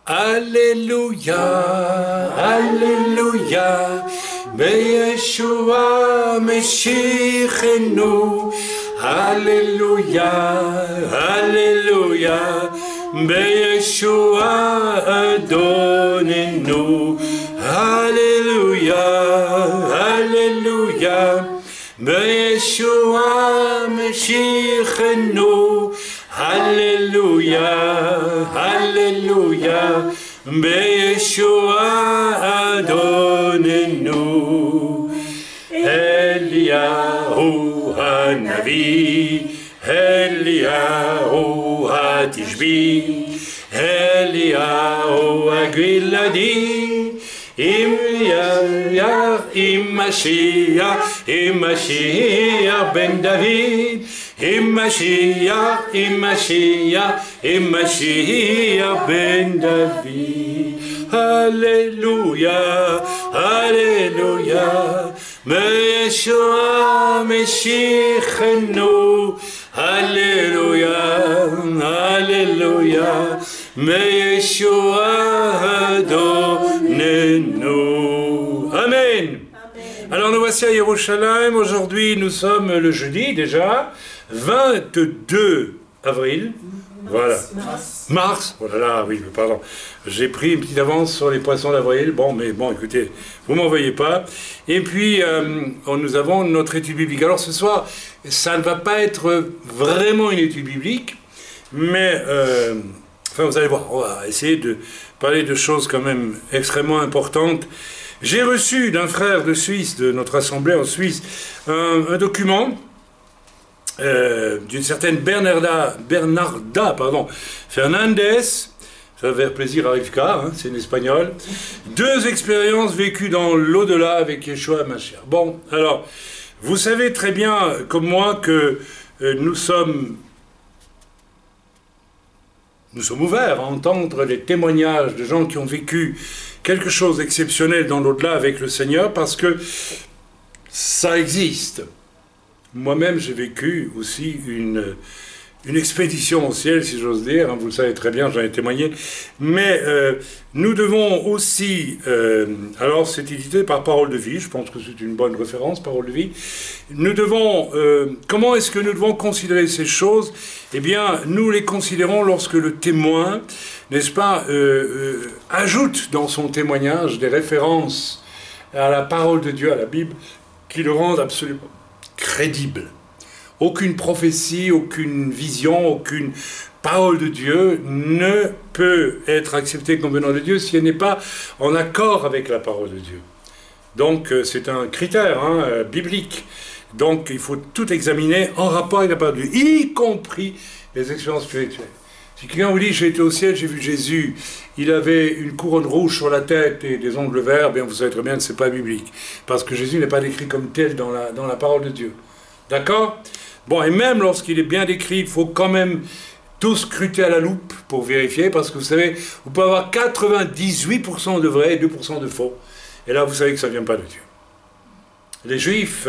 Alléluia, Alléluia, Beyeshua Meshichenu. Alléluia, Alléluia, Beyeshua Adonenu. Alléluia, Alléluia, Beyeshua Meshichenu. Alléluia, Alléluia, Beyeshua Adonenu. Eliyahu Hanavi, Eliyahu Hatishbi, Eliyahu Agiladi, Mashiach ben David, Mashiach ben David. Alléluia, Alléluia, Yeshua Meshichenu. Alléluia, Alléluia, Yeshua Adonenu. Amen. Alors nous voici à Yerushalayim. Aujourd'hui nous sommes le jeudi déjà, 22 avril. Voilà. Mars. Oh là là, oui, pardon. J'ai pris une petite avance sur les poissons d'avril. Bon, mais bon, écoutez, vous m'en voyez pas. Et puis, nous avons notre étude biblique. Alors ce soir, ça ne va pas être vraiment une étude biblique, mais, enfin, vous allez voir, on va essayer de parler de choses quand même extrêmement importantes. J'ai reçu d'un frère de Suisse, de notre assemblée en Suisse, un document d'une certaine Bernarda Fernandez, ça va faire plaisir à Rivka, hein, c'est une espagnole. 2 expériences vécues dans l'au-delà avec Yeshua Mashiach. Bon, alors, vous savez très bien, comme moi, que nous sommes ouverts à entendre les témoignages de gens qui ont vécu quelque chose d'exceptionnel dans l'au-delà avec le Seigneur, parce que ça existe. Moi-même, j'ai vécu aussi une expédition au ciel, si j'ose dire, hein, vous le savez très bien, j'en ai témoigné, mais nous devons aussi, alors c'est édité par Parole de Vie, je pense que c'est une bonne référence, Parole de Vie, nous devons, comment est-ce que nous devons considérer ces choses? Eh bien, nous les considérons lorsque le témoin, n'est-ce pas, ajoute dans son témoignage des références à la parole de Dieu, à la Bible, qui le rendent absolument crédible. Aucune prophétie, aucune vision, aucune parole de Dieu ne peut être acceptée comme venant de Dieu si elle n'est pas en accord avec la parole de Dieu. Donc c'est un critère biblique. Donc il faut tout examiner en rapport avec la parole de Dieu, y compris les expériences spirituelles. Si quelqu'un vous dit « j'ai été au ciel, j'ai vu Jésus, il avait une couronne rouge sur la tête et des ongles verts », bien vous savez très bien que ce n'est pas biblique. Parce que Jésus n'est pas décrit comme tel dans la parole de Dieu. D'accord? Bon, et même lorsqu'il est bien décrit, il faut quand même tout scruter à la loupe pour vérifier, parce que vous savez, vous pouvez avoir 98% de vrai et 2% de faux. Et là, vous savez que ça ne vient pas de Dieu. Les Juifs,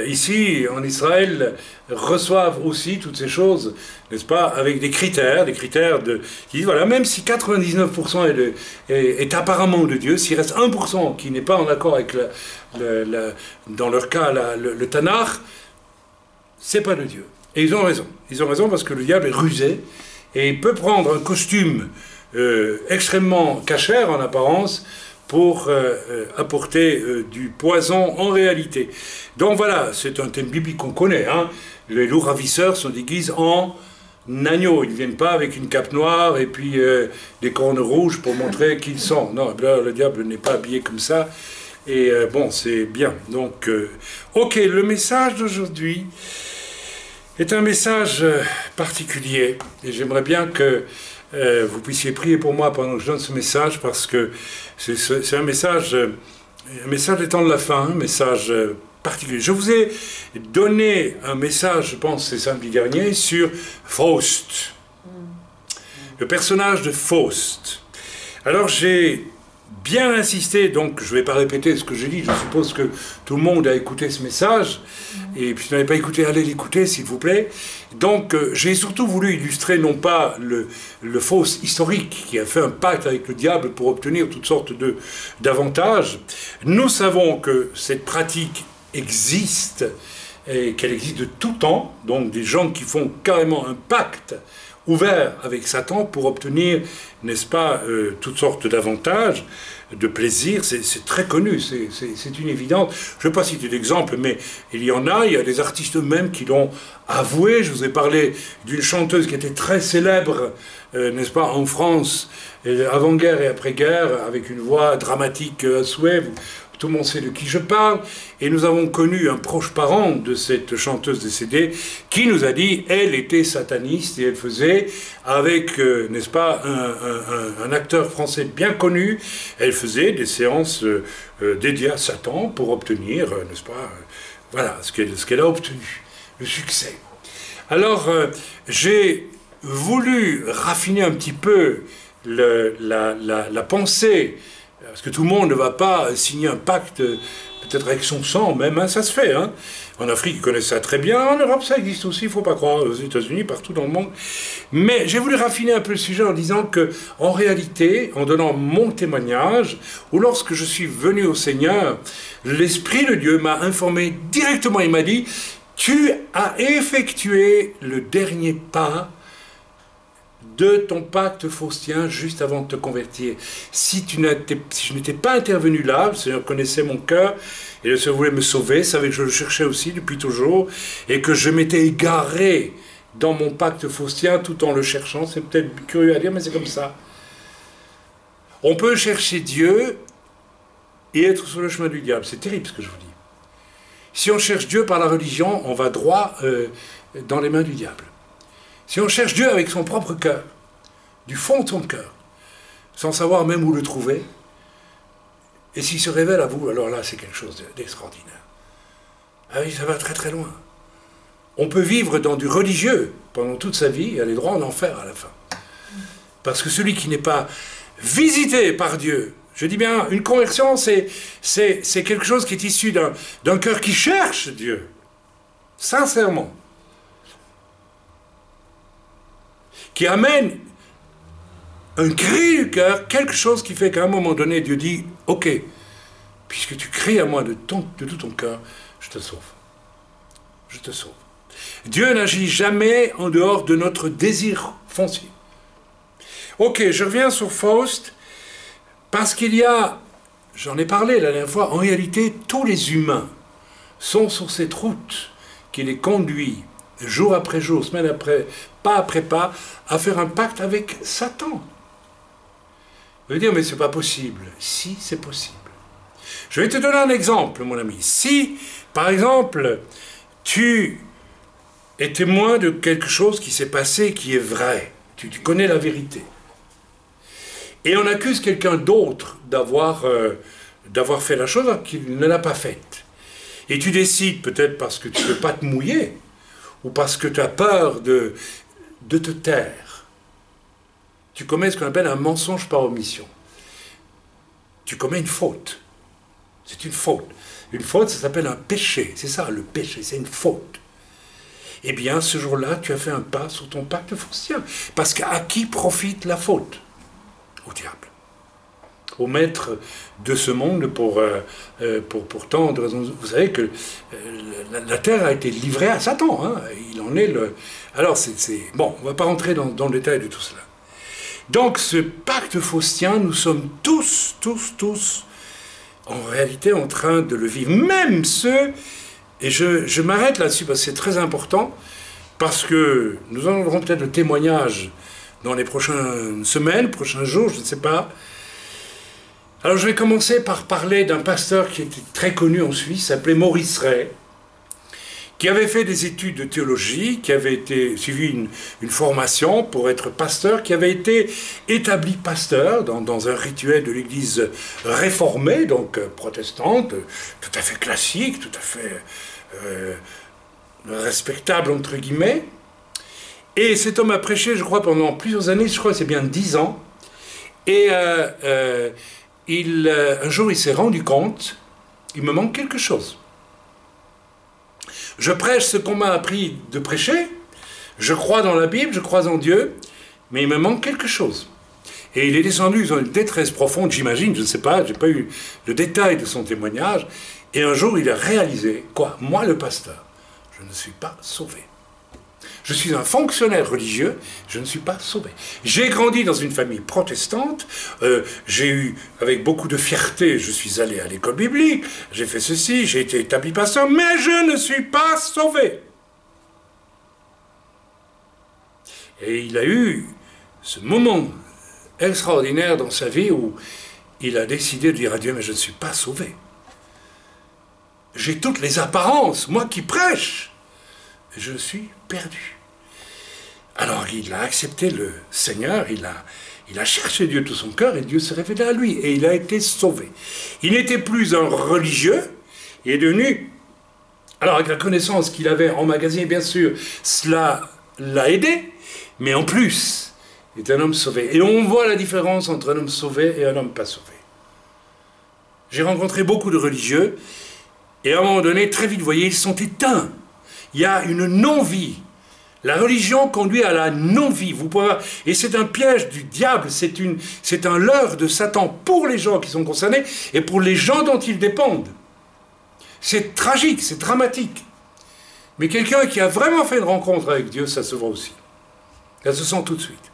ici, en Israël, reçoivent aussi toutes ces choses, n'est-ce pas, avec des critères qui disent, voilà, même si 99% est apparemment de Dieu, s'il reste 1% qui n'est pas en accord avec, dans leur cas, le Tanakh, c'est pas de Dieu. Et ils ont raison. Ils ont raison parce que le diable est rusé et il peut prendre un costume extrêmement cachère en apparence pour apporter du poison en réalité. Donc voilà, c'est un thème biblique qu'on connaît. Hein. Les loups ravisseurs sont déguisés en agneaux. Ils ne viennent pas avec une cape noire et puis des cornes rouges pour montrer qui ils sont. Non, là, le diable n'est pas habillé comme ça. Et bon, c'est bien. Donc, ok, le message d'aujourd'hui est un message particulier. Et j'aimerais bien que vous puissiez prier pour moi pendant que je donne ce message, parce que c'est un message des temps de la fin, un message particulier. Je vous ai donné un message, je pense, c'est samedi dernier, sur Faust. Le personnage de Faust. Alors j'ai bien insister, donc je ne vais pas répéter ce que j'ai dit, je suppose que tout le monde a écouté ce message, et puis si vous n'avez pas écouté, allez l'écouter s'il vous plaît. Donc j'ai surtout voulu illustrer non pas le faux historique qui a fait un pacte avec le diable pour obtenir toutes sortes d'avantages. Nous savons que cette pratique existe, et qu'elle existe de tout temps, donc des gens qui font carrément un pacte ouvert avec Satan pour obtenir, n'est-ce pas, toutes sortes d'avantages, de plaisirs. C'est très connu, c'est une évidence. Je ne vais pas citer d'exemples, mais il y a des artistes eux-mêmes qui l'ont avoué. Je vous ai parlé d'une chanteuse qui était très célèbre, n'est-ce pas, en France, avant-guerre et après-guerre, avec une voix dramatique à souhait. Tout le monde sait de qui je parle, et nous avons connu un proche parent de cette chanteuse décédée qui nous a dit elle était sataniste et elle faisait avec, n'est-ce pas, un acteur français bien connu, elle faisait des séances dédiées à Satan pour obtenir, n'est-ce pas, voilà, ce qu'elle a obtenu, le succès. Alors, j'ai voulu raffiner un petit peu la pensée. Parce que tout le monde ne va pas signer un pacte, peut-être avec son sang même, hein, ça se fait. Hein. En Afrique, ils connaissent ça très bien. En Europe, ça existe aussi, il ne faut pas croire, aux États-Unis, partout dans le monde. Mais j'ai voulu raffiner un peu le sujet en disant que, en réalité, en donnant mon témoignage, ou lorsque je suis venu au Seigneur, l'Esprit de Dieu m'a informé directement, il m'a dit « Tu as effectué le dernier pas de ton pacte faustien juste avant de te convertir. Si je n'étais pas intervenu là, le Seigneur connaissait mon cœur, et le Seigneur voulait me sauver, savait que je le cherchais aussi depuis toujours, et que je m'étais égaré dans mon pacte faustien tout en le cherchant. C'est peut-être curieux à dire, mais c'est comme ça. On peut chercher Dieu et être sur le chemin du diable. C'est terrible ce que je vous dis. Si on cherche Dieu par la religion, on va droit dans les mains du diable. Si on cherche Dieu avec son propre cœur, du fond de son cœur, sans savoir même où le trouver, et s'il se révèle à vous, alors là, c'est quelque chose d'extraordinaire. Ah oui, ça va très très loin. On peut vivre dans du religieux pendant toute sa vie et aller droit en enfer à la fin. Parce que celui qui n'est pas visité par Dieu, je dis bien, une conversion, c'est quelque chose qui est issu d'un cœur qui cherche Dieu, sincèrement. Qui amène un cri du cœur, quelque chose qui fait qu'à un moment donné, Dieu dit « Ok, puisque tu cries à moi de tout ton cœur, je te sauve. Je te sauve. » Dieu n'agit jamais en dehors de notre désir foncier. Ok, je reviens sur Faust, parce qu'il y a, j'en ai parlé la dernière fois, en réalité, tous les humains sont sur cette route qui les conduit jour après jour, semaine après pas, à faire un pacte avec Satan. Vous allez dire, mais c'est pas possible. Si, c'est possible. Je vais te donner un exemple, mon ami. Si, par exemple, tu es témoin de quelque chose qui s'est passé, qui est vrai, tu connais la vérité, et on accuse quelqu'un d'autre d'avoir fait la chose qu'il ne l'a pas faite, et tu décides, peut-être parce que tu ne veux pas te mouiller, ou parce que tu as peur de te taire, tu commets ce qu'on appelle un mensonge par omission. Tu commets une faute. C'est une faute. Une faute, ça s'appelle un péché. C'est ça, le péché, c'est une faute. Eh bien, ce jour-là, tu as fait un pas sur ton pacte faustien. Parce qu'à qui profite la faute? Au diable. Au maître de ce monde pour tant de raisons. Vous savez que la terre a été livrée à Satan. Hein. Il en est le... Alors, bon, on ne va pas rentrer dans le détail de tout cela. Donc, ce pacte faustien, nous sommes tous, en réalité, en train de le vivre. Même ceux, et je m'arrête là-dessus parce que c'est très important, parce que nous en aurons peut-être le témoignage dans les prochaines semaines, prochains jours, je ne sais pas. Alors, je vais commencer par parler d'un pasteur qui était très connu en Suisse, s'appelait Maurice Rey, qui avait fait des études de théologie, qui avait suivi une formation pour être pasteur, qui avait été établi pasteur dans un rituel de l'église réformée, donc protestante, tout à fait classique, tout à fait respectable, entre guillemets. Et cet homme a prêché, je crois, pendant plusieurs années, je crois que c'est bien 10 ans, et un jour il s'est rendu compte, il me manque quelque chose. Je prêche ce qu'on m'a appris de prêcher, je crois dans la Bible, je crois en Dieu, mais il me manque quelque chose. Et il est descendu dans une détresse profonde, j'imagine, je ne sais pas, je n'ai pas eu le détail de son témoignage, et un jour il a réalisé, quoi, moi le pasteur, je ne suis pas sauvé. Je suis un fonctionnaire religieux, je ne suis pas sauvé. J'ai grandi dans une famille protestante, j'ai eu, avec beaucoup de fierté, je suis allé à l'école biblique, j'ai fait ceci, j'ai été établi pasteur, mais je ne suis pas sauvé. Et il a eu ce moment extraordinaire dans sa vie où il a décidé de dire à Dieu, mais je ne suis pas sauvé. J'ai toutes les apparences, moi qui prêche, et je suis perdu. Alors il a accepté le Seigneur, il a cherché Dieu de tout son cœur et Dieu s'est révélé à lui et il a été sauvé. Il n'était plus un religieux, il est devenu, alors avec la connaissance qu'il avait emmagasinée bien sûr, cela l'a aidé, mais en plus, il est un homme sauvé. Et on voit la différence entre un homme sauvé et un homme pas sauvé. J'ai rencontré beaucoup de religieux et à un moment donné, très vite, vous voyez, ils sont éteints. Il y a une non-vie. La religion conduit à la non-vie. Vous pouvez voir, et c'est un piège du diable, c'est un leurre de Satan pour les gens qui sont concernés et pour les gens dont ils dépendent. C'est tragique, c'est dramatique. Mais quelqu'un qui a vraiment fait une rencontre avec Dieu, ça se voit aussi. Ça se sent tout de suite.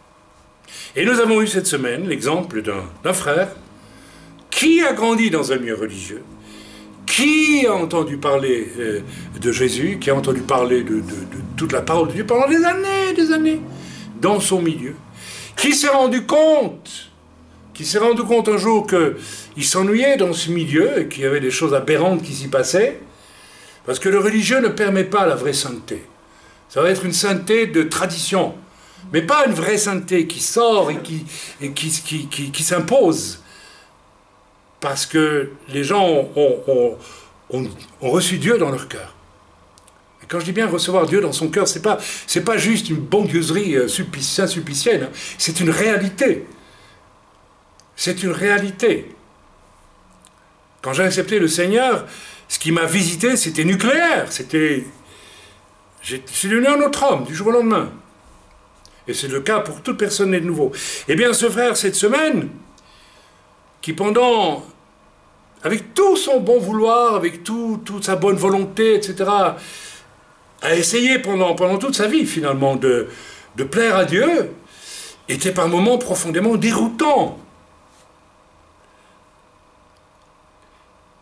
Et nous avons eu cette semaine l'exemple d'un frère qui a grandi dans un milieu religieux, qui a entendu parler de Jésus, qui a entendu parler de toute la parole de Dieu pendant des années, dans son milieu, qui s'est rendu compte un jour qu'il s'ennuyait dans ce milieu et qu'il y avait des choses aberrantes qui s'y passaient, parce que le religieux ne permet pas la vraie sainteté. Ça va être une sainteté de tradition, mais pas une vraie sainteté qui sort et qui s'impose. Parce que les gens ont reçu Dieu dans leur cœur. Et quand je dis bien recevoir Dieu dans son cœur, c'est pas juste une bondieuserie saint-sulpicienne, hein. C'est une réalité. C'est une réalité. Quand j'ai accepté le Seigneur, ce qui m'a visité, c'était nucléaire. Je suis devenu un autre homme, du jour au lendemain. Et c'est le cas pour toute personne née de nouveau. Eh bien, ce frère, cette semaine, qui avec tout son bon vouloir, avec toute sa bonne volonté, etc., a essayé pendant toute sa vie, finalement, de plaire à Dieu, était par moments profondément déroutant.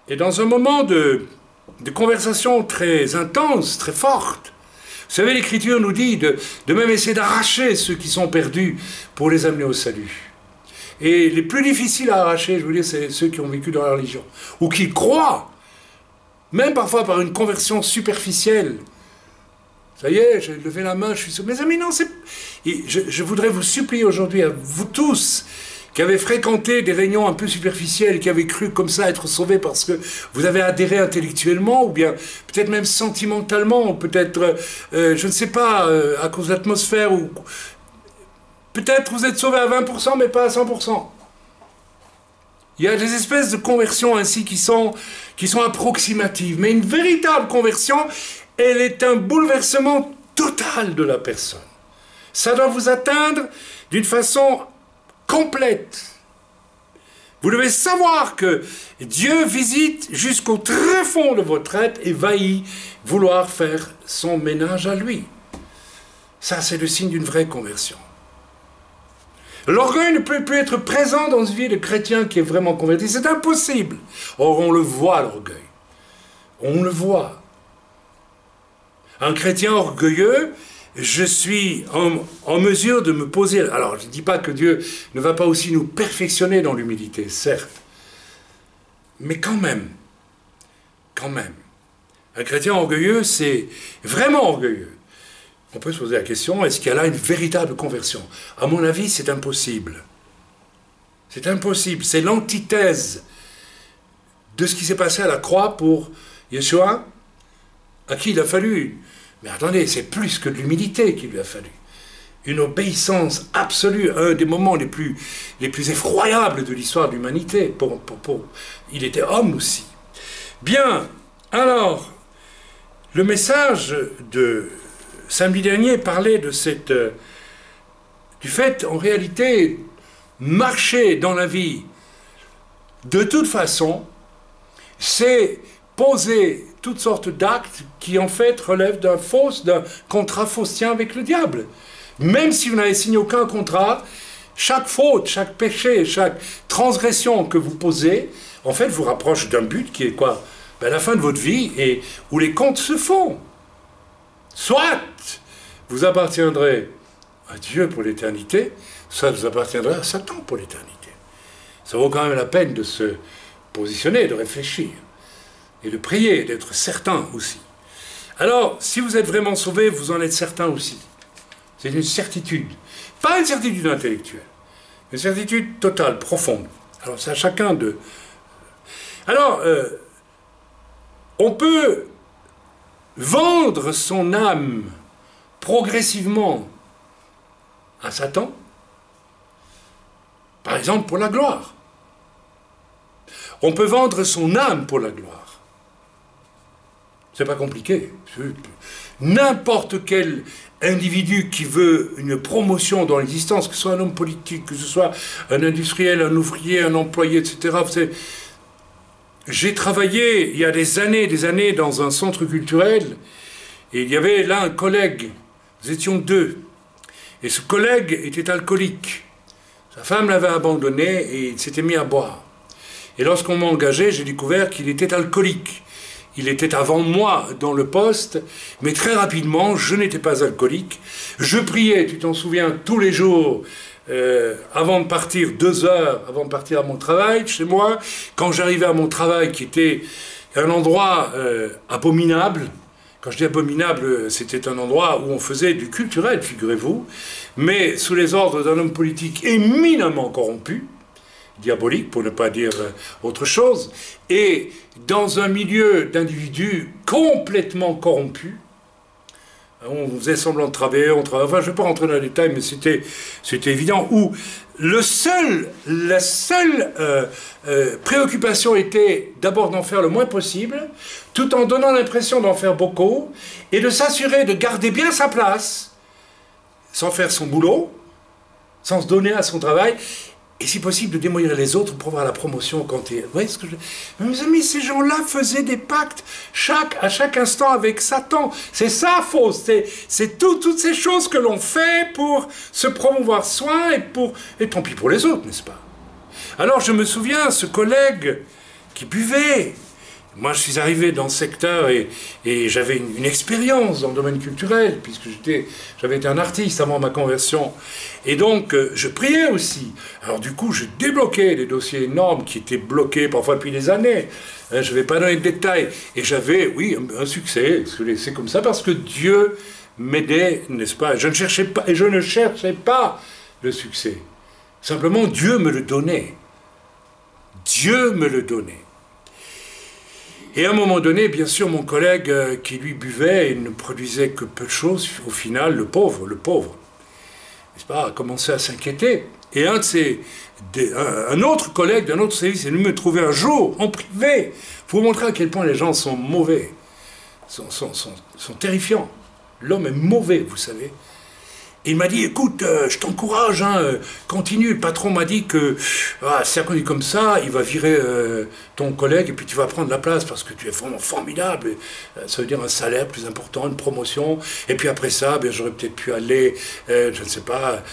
Et dans un moment de conversation très intense, très forte, vous savez, l'Écriture nous dit de même essayer d'arracher ceux qui sont perdus pour les amener au salut. Et les plus difficiles à arracher, je veux dire, c'est ceux qui ont vécu dans la religion, ou qui croient, même parfois par une conversion superficielle. Ça y est, j'ai levé la main, je suis sûr. Mes amis, non, je voudrais vous supplier aujourd'hui, à vous tous, qui avez fréquenté des réunions un peu superficielles, qui avez cru comme ça être sauvés parce que vous avez adhéré intellectuellement, ou bien peut-être même sentimentalement, ou peut-être, je ne sais pas, à cause de l'atmosphère, ou peut-être vous êtes sauvés à 20%, mais pas à 100%. Il y a des espèces de conversions ainsi qui sont approximatives, mais une véritable conversion, elle est un bouleversement total de la personne. Ça doit vous atteindre d'une façon complète. Vous devez savoir que Dieu visite jusqu'au très fond de votre être et va y vouloir faire son ménage à lui. Ça, c'est le signe d'une vraie conversion. L'orgueil ne peut plus être présent dans une vie de chrétien qui est vraiment converti. C'est impossible. Or, on le voit, l'orgueil. On le voit. Un chrétien orgueilleux, je suis en mesure de me poser... Alors, je ne dis pas que Dieu ne va pas aussi nous perfectionner dans l'humilité, certes. Mais quand même. Un chrétien orgueilleux, c'est vraiment orgueilleux. On peut se poser la question, est-ce qu'il y a là une véritable conversion? À mon avis, c'est impossible. C'est impossible. C'est l'antithèse de ce qui s'est passé à la croix pour Yeshua, à qui il a fallu... Mais attendez, c'est plus que de l'humilité qu'il lui a fallu. une obéissance absolue, un des moments les plus effroyables de l'histoire de l'humanité. Il était homme aussi. Bien, alors, le message de samedi dernier parlait de du fait, en réalité, marcher dans la vie, de toute façon, c'est poser toutes sortes d'actes qui, en fait, relèvent d'un contrat faustien avec le diable. Même si vous n'avez signé aucun contrat, chaque faute, chaque péché, chaque transgression que vous posez, en fait, vous rapproche d'un but qui est quoi? Ben, la fin de votre vie, et où les comptes se font. Soit vous appartiendrez à Dieu pour l'éternité, soit vous appartiendrez à Satan pour l'éternité. Ça vaut quand même la peine de se positionner, de réfléchir, et de prier, d'être certain aussi. Alors, si vous êtes vraiment sauvé, vous en êtes certain aussi. C'est une certitude. Pas une certitude intellectuelle, une certitude totale, profonde. Alors, c'est à chacun de... Alors, on peut vendre son âme progressivement à Satan, par exemple pour la gloire. On peut vendre son âme pour la gloire. C'est pas compliqué. N'importe quel individu qui veut une promotion dans l'existence, que ce soit un homme politique, que ce soit un industriel, un ouvrier, un employé, etc. Vous savez, j'ai travaillé il y a des années dans un centre culturel, et il y avait là un collègue, nous étions deux, et ce collègue était alcoolique. Sa femme l'avait abandonné et il s'était mis à boire. Et lorsqu'on m'a engagé, j'ai découvert qu'il était alcoolique. Il était avant moi dans le poste, mais très rapidement, je n'étais pas alcoolique. Je priais, tu t'en souviens, tous les jours, avant de partir, 2 heures avant de partir à mon travail, chez moi. Quand j'arrivais à mon travail, qui était un endroit abominable, quand je dis abominable, c'était un endroit où on faisait du culturel, figurez-vous, mais sous les ordres d'un homme politique éminemment corrompu, diabolique pour ne pas dire autre chose, et dans un milieu d'individus complètement corrompus. On faisait semblant de travailler, enfin je ne vais pas rentrer dans les détails, mais c'était évident, où la seule préoccupation était d'abord d'en faire le moins possible, tout en donnant l'impression d'en faire beaucoup, et de s'assurer de garder bien sa place, sans faire son boulot, sans se donner à son travail, et si possible de démolir les autres pour avoir la promotion quand il... Vous voyez ce que je... Mais mes amis, ces gens-là faisaient des pactes à chaque instant avec Satan. C'est ça, Faust. C'est toutes ces choses que l'on fait pour se promouvoir soi et tant pis pour les autres, n'est-ce pas? Alors je me souviens, ce collègue qui buvait... Moi, je suis arrivé dans ce secteur et j'avais une expérience dans le domaine culturel, puisque j'avais été un artiste avant ma conversion. Et donc, je priais aussi. Alors, du coup, je débloquais des dossiers énormes qui étaient bloqués parfois depuis des années. Je ne vais pas donner de détails. Et j'avais, oui, un succès. C'est comme ça parce que Dieu m'aidait, n'est-ce pas? Je ne cherchais pas le succès. Simplement, Dieu me le donnait. Dieu me le donnait. Et à un moment donné, bien sûr, mon collègue qui lui buvait et ne produisait que peu de choses, au final, le pauvre, n'est-ce pas, a commencé à s'inquiéter. Et un autre collègue d'un autre service est venu me trouver un jour, en privé, pour vous montrer à quel point les gens sont mauvais, sont terrifiants. L'homme est mauvais, vous savez. Et il m'a dit, écoute, je t'encourage, continue. Le patron m'a dit que si ça continue comme ça, il va virer ton collègue et puis tu vas prendre la place parce que tu es vraiment formidable. Ça veut dire un salaire plus important, une promotion. Et puis après ça, j'aurais peut-être pu aller, je ne sais pas,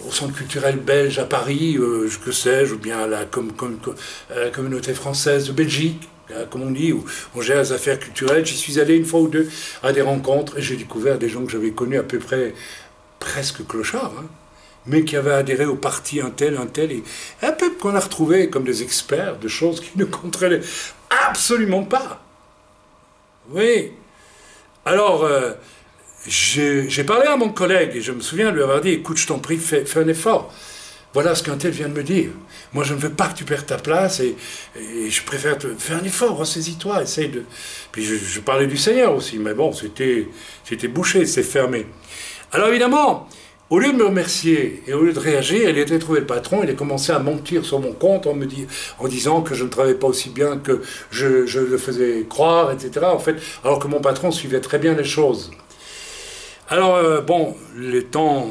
au centre culturel belge à Paris, que sais-je, ou bien à la communauté française de Belgique. Comme on dit, où on gère les affaires culturelles. J'y suis allé une fois ou deux à des rencontres et j'ai découvert des gens que j'avais connus à peu près presque clochards, mais qui avaient adhéré au parti un tel, et un peu qu'on a retrouvé comme des experts de choses qui ne compterait absolument pas. Oui. Alors, j'ai parlé à mon collègue et je me souviens lui avoir dit, écoute, je t'en prie, fais un effort. Voilà ce qu'un tel vient de me dire. Moi, je ne veux pas que tu perdes ta place et je préfère te faire un effort, ressaisis-toi, essaye de... Puis je parlais du Seigneur aussi, mais bon, c'était bouché, c'est fermé. Alors évidemment, au lieu de me remercier et au lieu de réagir, il était trouvé le patron, il a commencé à mentir sur mon compte en disant que je ne travaillais pas aussi bien que je le faisais croire, etc. En fait, alors que mon patron suivait très bien les choses. Alors, bon, le temps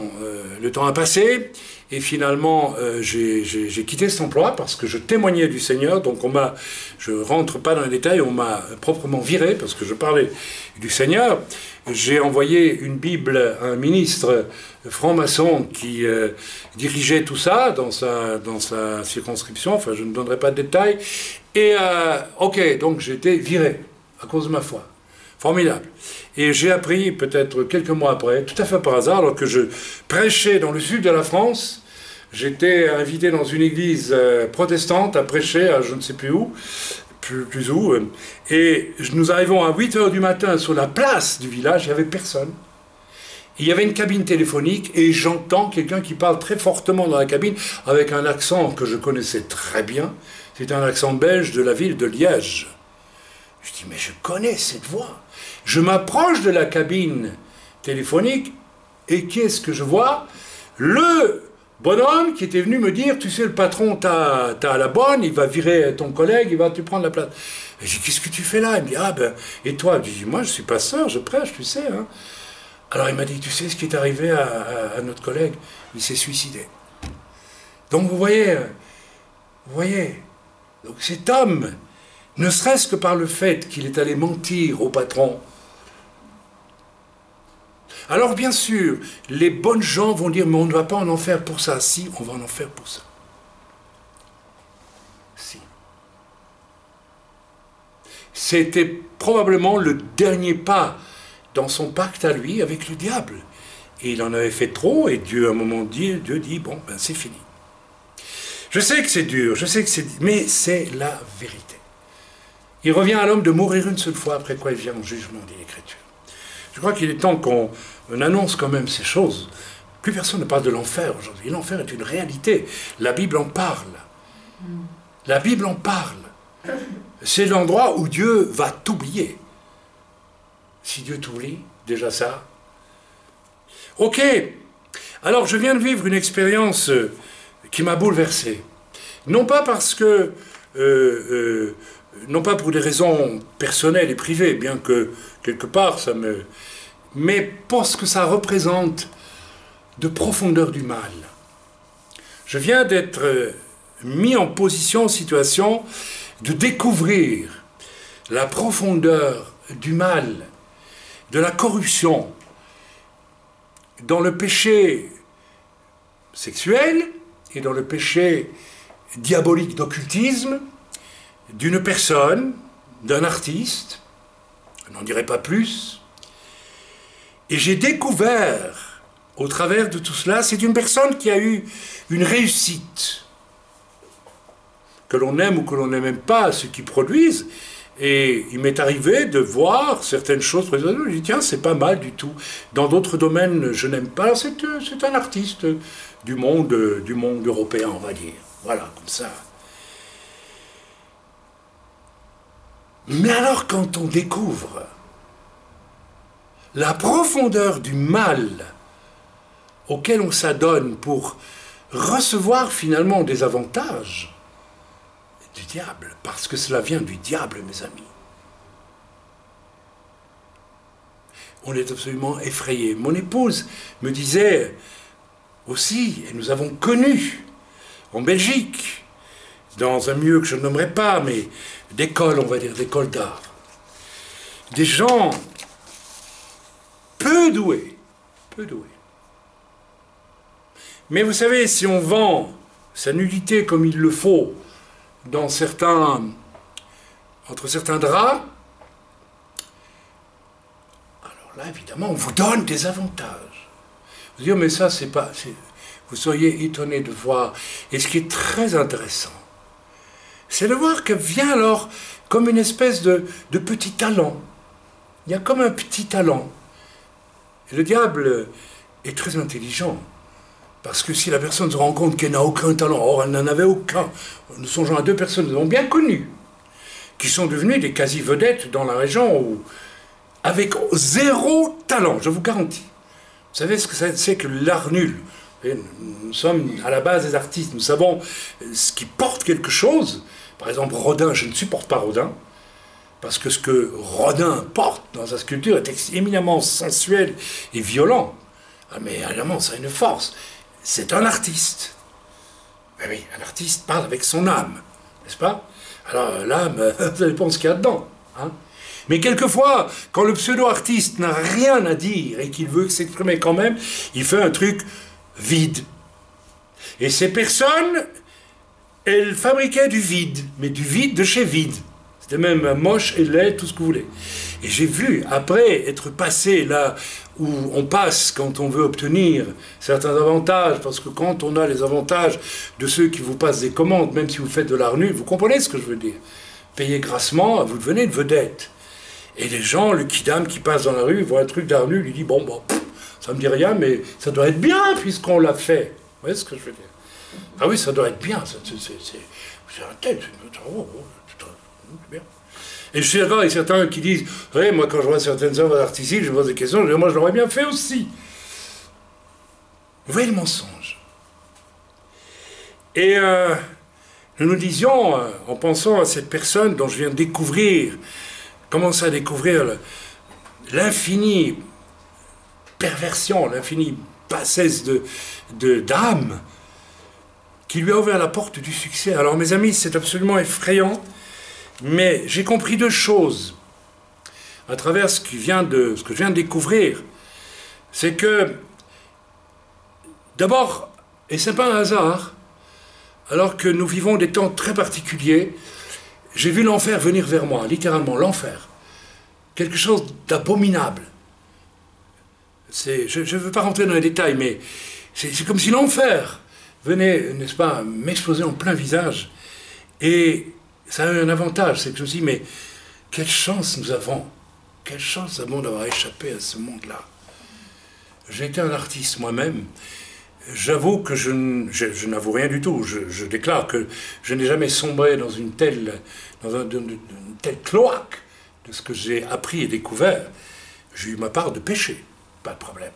a passé, et finalement, j'ai quitté cet emploi parce que je témoignais du Seigneur, donc je rentre pas dans les détails, on m'a proprement viré parce que je parlais du Seigneur. J'ai envoyé une Bible à un ministre franc-maçon qui dirigeait tout ça dans sa circonscription, enfin je ne donnerai pas de détails, et ok, donc j'ai été viré à cause de ma foi. Formidable. Et j'ai appris, peut-être quelques mois après, tout à fait par hasard, alors que je prêchais dans le sud de la France, j'étais invité dans une église protestante à prêcher à je ne sais plus où, plus où, et nous arrivons à 8 h du matin sur la place du village, il n'y avait personne. Il y avait une cabine téléphonique et j'entends quelqu'un qui parle très fortement dans la cabine avec un accent que je connaissais très bien. C'est un accent belge de la ville de Liège. Je dis, mais je connais cette voix. Je m'approche de la cabine téléphonique et qu'est-ce que je vois? Le bonhomme qui était venu me dire, tu sais, le patron t'as la bonne, il va virer ton collègue, il va te prendre la place. Et je dis, qu'est-ce que tu fais là? Il me dit, ah ben, et toi? Je dis, moi je suis pasteur, je prêche, tu sais. Hein. Alors il m'a dit, tu sais ce qui est arrivé à notre collègue? Il s'est suicidé. Donc vous voyez, donc cet homme, ne serait-ce que par le fait qu'il est allé mentir au patron. Alors bien sûr, les bonnes gens vont dire, mais on ne va pas en enfer pour ça. Si, on va en enfer pour ça. Si. C'était probablement le dernier pas dans son pacte à lui avec le diable. Et il en avait fait trop, et Dieu, à un moment dit, Dieu dit, bon, ben c'est fini. Je sais que c'est dur, je sais que c'est... mais c'est la vérité. Il revient à l'homme de mourir une seule fois, après quoi il vient au jugement, dit l'Écriture. Je crois qu'il est temps qu'on annonce quand même ces choses. Plus personne ne parle de l'enfer aujourd'hui. L'enfer est une réalité. La Bible en parle. La Bible en parle. C'est l'endroit où Dieu va t'oublier. Si Dieu t'oublie, déjà ça. Ok. Alors je viens de vivre une expérience qui m'a bouleversé. Non pas parce que... non pas pour des raisons personnelles et privées, bien que quelque part ça me... mais parce que ça représente de profondeur du mal. Je viens d'être mis en position, en situation, de découvrir la profondeur du mal, de la corruption, dans le péché sexuel et dans le péché diabolique d'occultisme, d'une personne, d'un artiste, je n'en dirai pas plus, et j'ai découvert, au travers de tout cela, c'est une personne qui a eu une réussite, que l'on aime ou que l'on n'aime pas ceux qui produisent, et il m'est arrivé de voir certaines choses, je dis tiens, c'est pas mal du tout, dans d'autres domaines je n'aime pas, c'est un artiste du monde européen, on va dire, voilà, comme ça. Mais alors quand on découvre la profondeur du mal auquel on s'adonne pour recevoir finalement des avantages du diable, parce que cela vient du diable, mes amis, on est absolument effrayé. Mon épouse me disait aussi, et nous avons connu en Belgique, dans un milieu que je ne nommerai pas, mais d'école, on va dire, d'école d'art, des gens peu doués. Mais vous savez, si on vend sa nudité comme il le faut, entre certains draps, alors là, évidemment, on vous donne des avantages. Vous dire, mais ça, c'est pas... Vous seriez étonné de voir. Et ce qui est très intéressant, c'est de voir que vient alors comme une espèce de petit talent. Il y a comme un petit talent. Et le diable est très intelligent. Parce que si la personne se rend compte qu'elle n'a aucun talent, or elle n'en avait aucun, nous songeons à deux personnes que nous avons bien connues, qui sont devenues des quasi-vedettes dans la région, avec zéro talent, je vous garantis. savez ce que c'est que l'art nul? Nous sommes à la base des artistes, nous savons ce qui porte quelque chose. Par exemple, Rodin, je ne supporte pas Rodin, parce que ce que Rodin porte dans sa sculpture est éminemment sensuel et violent. Ah, mais évidemment, ça a une force. C'est un artiste. Ben oui, un artiste parle avec son âme, n'est-ce pas? Alors l'âme, ça dépend de ce qu'il y a dedans. Hein. Mais quelquefois, quand le pseudo-artiste n'a rien à dire et qu'il veut s'exprimer quand même, il fait un truc vide. Et ces personnes, elles fabriquaient du vide, mais du vide de chez vide. C'était même moche et laid, tout ce que vous voulez. Et j'ai vu, après être passé là où on passe quand on veut obtenir certains avantages, parce que quand on a les avantages de ceux qui vous passent des commandes, même si vous faites de l'art nul, vous comprenez ce que je veux dire? Payez grassement, vous devenez une vedette. Et les gens, le kidam qui passe dans la rue, voit un truc d'art nul, il dit, bon, ça me dit rien, mais ça doit être bien puisqu'on l'a fait. Vous voyez ce que je veux dire? Ah oui, ça doit être bien, c'est un tel, c'est bien. Et je suis d'accord avec certains qui disent, ouais, moi quand je vois certaines œuvres artistiques, je me pose des questions, je dis, moi je l'aurais bien fait aussi. Vous voyez le mensonge. Et nous disions, en pensant à cette personne dont je viens de découvrir, commencer à découvrir l'infinie perversion, l'infinie bassesse d'âme, qui lui a ouvert la porte du succès. Alors mes amis, c'est absolument effrayant, mais j'ai compris deux choses à travers ce que je viens de découvrir. C'est que, d'abord, et ce n'est pas un hasard, alors que nous vivons des temps très particuliers, j'ai vu l'enfer venir vers moi, littéralement, l'enfer. Quelque chose d'abominable. Je ne veux pas rentrer dans les détails, mais c'est comme si l'enfer venait, n'est-ce pas, m'exploser en plein visage. Et ça a eu un avantage, c'est que je me suis dit, mais quelle chance nous avons d'avoir échappé à ce monde-là. J'ai été un artiste moi-même. J'avoue que je n'avoue rien du tout. Je déclare que je n'ai jamais sombré dans une telle cloaque de ce que j'ai appris et découvert. J'ai eu ma part de péché, pas de problème.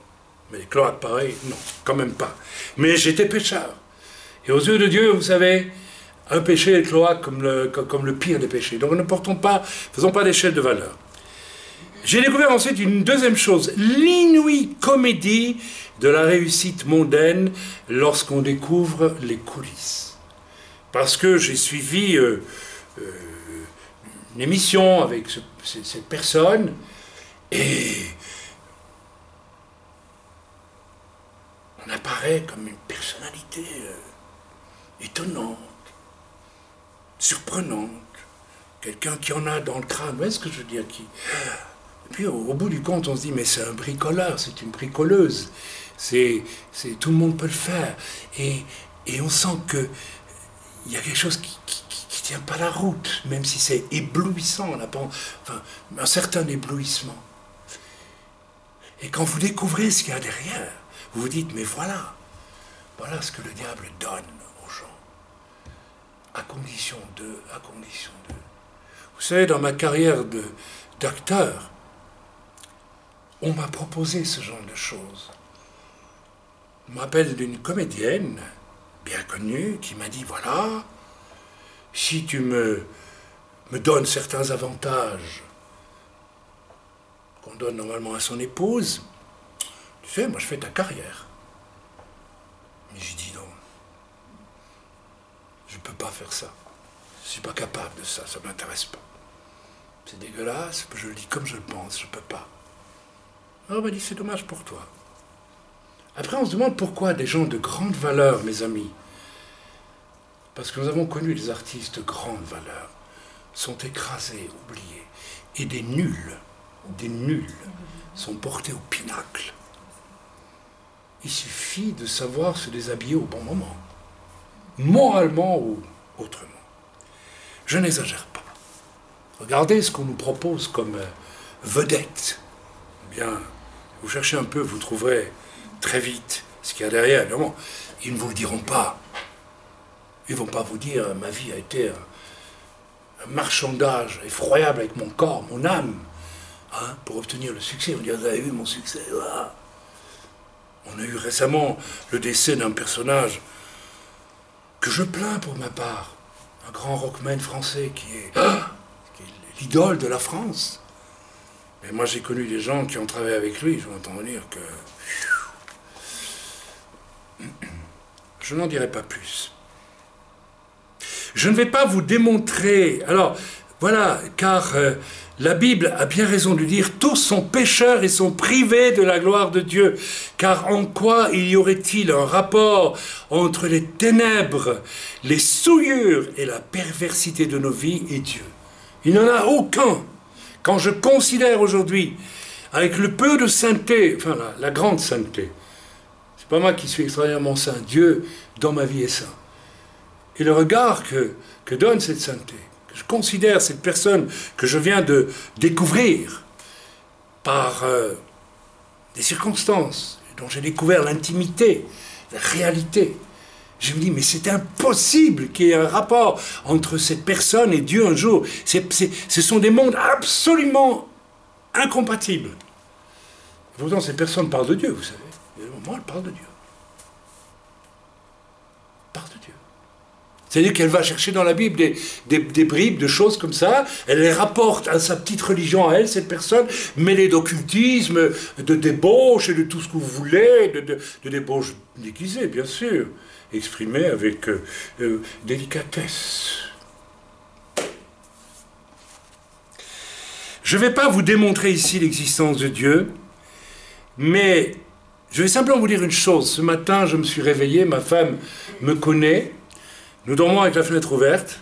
Mais les cloaques pareilles, non, quand même pas. Mais j'étais pécheur. Et aux yeux de Dieu, vous savez, un péché est cloaque comme le pire des péchés. Donc ne faisons pas d'échelle de valeur. J'ai découvert ensuite une deuxième chose, l'inouïe comédie de la réussite mondaine lorsqu'on découvre les coulisses. Parce que j'ai suivi une émission avec cette personne et on apparaît comme une personnalité étonnante, surprenante, quelqu'un qui en a dans le crâne, vous voyez ce que je veux dire, Et puis au bout du compte, on se dit, mais c'est un bricoleur, c'est une bricoleuse, tout le monde peut le faire. Et on sent qu'il y a quelque chose qui tient pas la route, même si c'est éblouissant, on a pas, enfin, un certain éblouissement. Et quand vous découvrez ce qu'il y a derrière, vous vous dites, mais voilà ce que le diable donne aux gens, à condition de. Vous savez, dans ma carrière d'acteur, on m'a proposé ce genre de choses. Je me rappelle d'une comédienne bien connue qui m'a dit, voilà, si tu me donnes certains avantages qu'on donne normalement à son épouse, tu sais, moi je fais ta carrière. Mais j'ai dit non, je ne peux pas faire ça. Je ne suis pas capable de ça, ça ne m'intéresse pas. C'est dégueulasse, je le dis comme je le pense, je ne peux pas. Alors on m'a dit, c'est dommage pour toi. Après on se demande pourquoi des gens de grande valeur, mes amis, parce que nous avons connu des artistes de grande valeur, sont écrasés, oubliés, et des nuls, sont portés au pinacle. Il suffit de savoir se déshabiller au bon moment, moralement ou autrement. Je n'exagère pas. Regardez ce qu'on nous propose comme vedette. Eh bien, vous cherchez un peu, vous trouverez très vite ce qu'il y a derrière. Évidemment, ils ne vous le diront pas. Ils ne vont pas vous dire, ma vie a été un marchandage effroyable avec mon corps, mon âme, hein, pour obtenir le succès. On dit, vous avez vu mon succès, voilà. On a eu récemment le décès d'un personnage que je plains pour ma part. Un grand rockman français qui est l'idole de la France. Mais moi j'ai connu des gens qui ont travaillé avec lui, je vous entends dire que... Je n'en dirai pas plus. Je ne vais pas vous démontrer... Alors, voilà, car la Bible a bien raison de dire « Tous sont pécheurs et sont privés de la gloire de Dieu ». Car en quoi y aurait-il un rapport entre les ténèbres, les souillures et la perversité de nos vies et Dieu? Il n'y en a aucun. Quand je considère aujourd'hui, avec le peu de sainteté, enfin la grande sainteté, c'est pas moi qui suis extraordinairement saint, Dieu dans ma vie est saint. Et le regard que donne cette sainteté, que je considère cette personne que je viens de découvrir par des circonstances dont j'ai découvert l'intimité, la réalité. Je me dis, mais c'est impossible qu'il y ait un rapport entre cette personne et Dieu un jour. Ce sont des mondes absolument incompatibles. Pourtant, ces personnes parlent de Dieu, vous savez. Moi, elle parle de Dieu. Elle parle de Dieu. C'est-à-dire qu'elle va chercher dans la Bible des bribes de choses comme ça, elle les rapporte à sa petite religion à elle, cette personne, mêlée d'occultisme, de débauche et de tout ce que vous voulez, de débauche déguisée, bien sûr, exprimée avec délicatesse. Je ne vais pas vous démontrer ici l'existence de Dieu, mais je vais simplement vous dire une chose. Ce matin, je me suis réveillé, ma femme me connaît, nous dormons avec la fenêtre ouverte,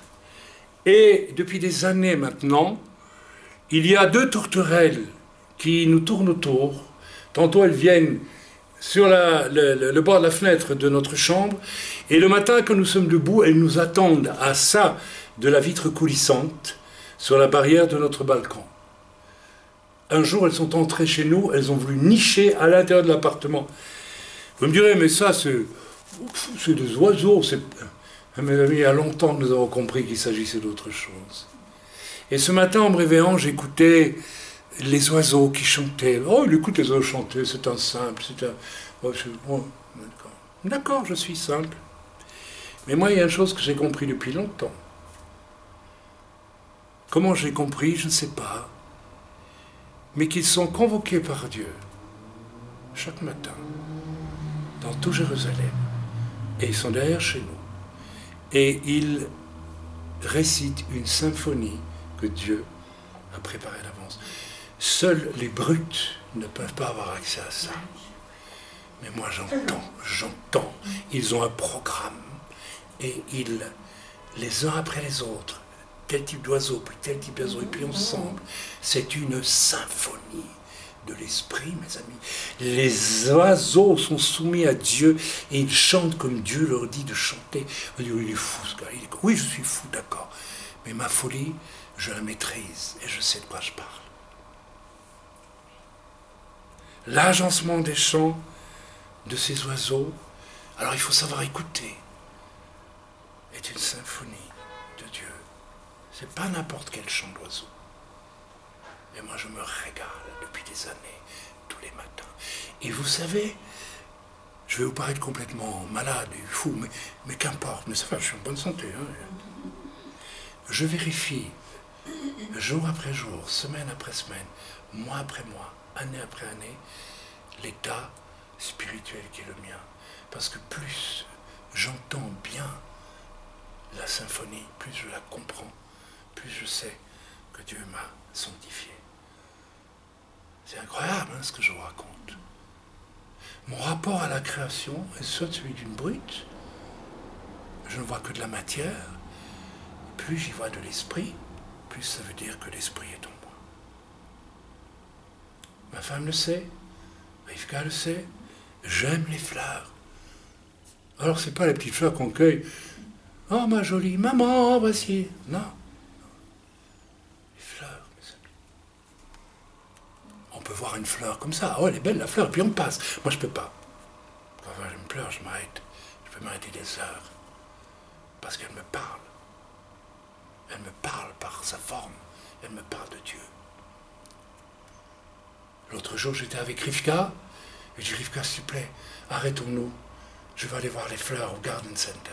et depuis des années maintenant, il y a deux tourterelles qui nous tournent autour. Tantôt elles viennent sur le bord de la fenêtre de notre chambre, et le matin, quand nous sommes debout, elles nous attendent à ça de la vitre coulissante, sur la barrière de notre balcon. Un jour, elles sont entrées chez nous, elles ont voulu nicher à l'intérieur de l'appartement. Vous me direz, mais ça, c'est des oiseaux. Mes amis, il y a longtemps que nous avons compris qu'il s'agissait d'autre chose. Et ce matin, en me réveillant, j'écoutais les oiseaux qui chantaient. Oh, il écoute les oiseaux chanter, c'est un simple, c'est un... Oh, d'accord, je suis simple. Mais moi, il y a une chose que j'ai compris depuis longtemps. Comment j'ai compris, je ne sais pas. Mais qu'ils sont convoqués par Dieu chaque matin dans tout Jérusalem. Et ils sont derrière chez nous. Et ils récitent une symphonie que Dieu a préparée d'avance. Seuls les brutes ne peuvent pas avoir accès à ça. Mais moi j'entends. Ils ont un programme. Et ils, les uns après les autres, tel type d'oiseau, puis tel type d'oiseau, et puis ensemble, c'est une symphonie de l'esprit, mes amis. Les oiseaux sont soumis à Dieu et ils chantent comme Dieu leur dit de chanter. On dit, il est fou ce gars. Oui, je suis fou, d'accord. Mais ma folie, je la maîtrise et je sais de quoi je parle. L'agencement des chants de ces oiseaux, alors il faut savoir écouter, est une symphonie de Dieu. C'est pas n'importe quel chant d'oiseau. Et moi, je me régale depuis des années, tous les matins. Et vous savez, je vais vous paraître complètement malade et fou, mais qu'importe, mais ça va, je suis en bonne santé. Hein. Je vérifie, jour après jour, semaine après semaine, mois après mois, année après année, l'état spirituel qui est le mien. Parce que plus j'entends bien la symphonie, plus je la comprends, plus je sais que Dieu m'a sanctifié. C'est incroyable hein, ce que je vous raconte. Mon rapport à la création est soit celui d'une brute, je ne vois que de la matière, plus j'y vois de l'esprit, plus ça veut dire que l'esprit est en moi. Ma femme le sait, Rivka le sait, j'aime les fleurs. Alors c'est pas les petites fleurs qu'on cueille. Oh ma jolie maman, voici. Non. Les fleurs, mes amis. On peut voir une fleur comme ça. Oh, elle est belle la fleur, puis on passe. Moi je peux pas. Quand je me pleure, je m'arrête. Je peux m'arrêter des heures. Parce qu'elle me parle. Elle me parle par sa forme. Elle me parle de Dieu. L'autre jour, j'étais avec Rivka. Et je dis, Rivka, s'il te plaît, arrêtons-nous. Je vais aller voir les fleurs au Garden Center.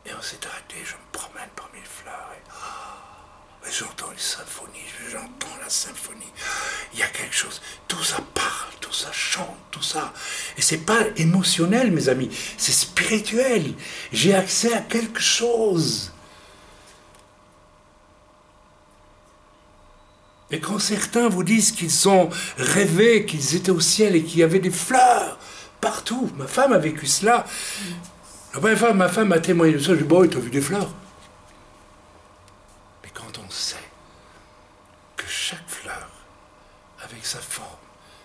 Et on s'est arrêté, je me promène parmi les fleurs. Et j'entends une symphonie, j'entends la symphonie. Il y a quelque chose. Tout ça parle, tout ça chante, tout ça. Et c'est pas émotionnel, mes amis. C'est spirituel. J'ai accès à quelque chose. Et quand certains vous disent qu'ils ont rêvé, qu'ils étaient au ciel et qu'il y avait des fleurs partout. Ma femme a vécu cela. La première fois, ma femme a témoigné de ça. Je dis, bon, tu as vu des fleurs? Mais quand on sait que chaque fleur, avec sa forme,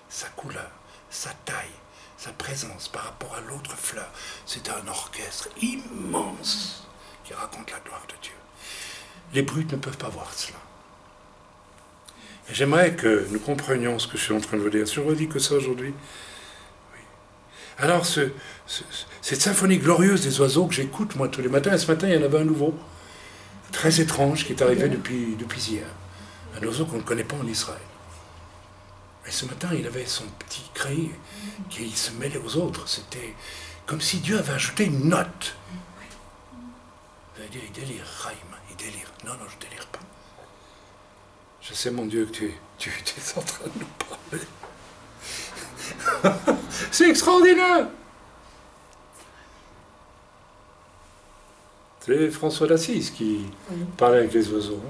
sa couleur, sa taille, sa présence par rapport à l'autre fleur, c'est un orchestre immense qui raconte la gloire de Dieu. Les brutes ne peuvent pas voir cela. Et j'aimerais que nous comprenions ce que je suis en train de vous dire. Je ne redis que ça aujourd'hui. Oui. Alors, cette symphonie glorieuse des oiseaux que j'écoute, moi, tous les matins, et ce matin, il y en avait un nouveau, très étrange, qui est arrivé depuis hier. Un oiseau qu'on ne connaît pas en Israël. Et ce matin, il avait son petit cri qui se mêlait aux autres. C'était comme si Dieu avait ajouté une note. Vous allez dire, il délire, Raïm, il délire. Non, non, je ne délire pas. Je sais, mon Dieu, que tu es en train de nous parler. C'est extraordinaire. C'est François d'Assise qui parlait avec les oiseaux.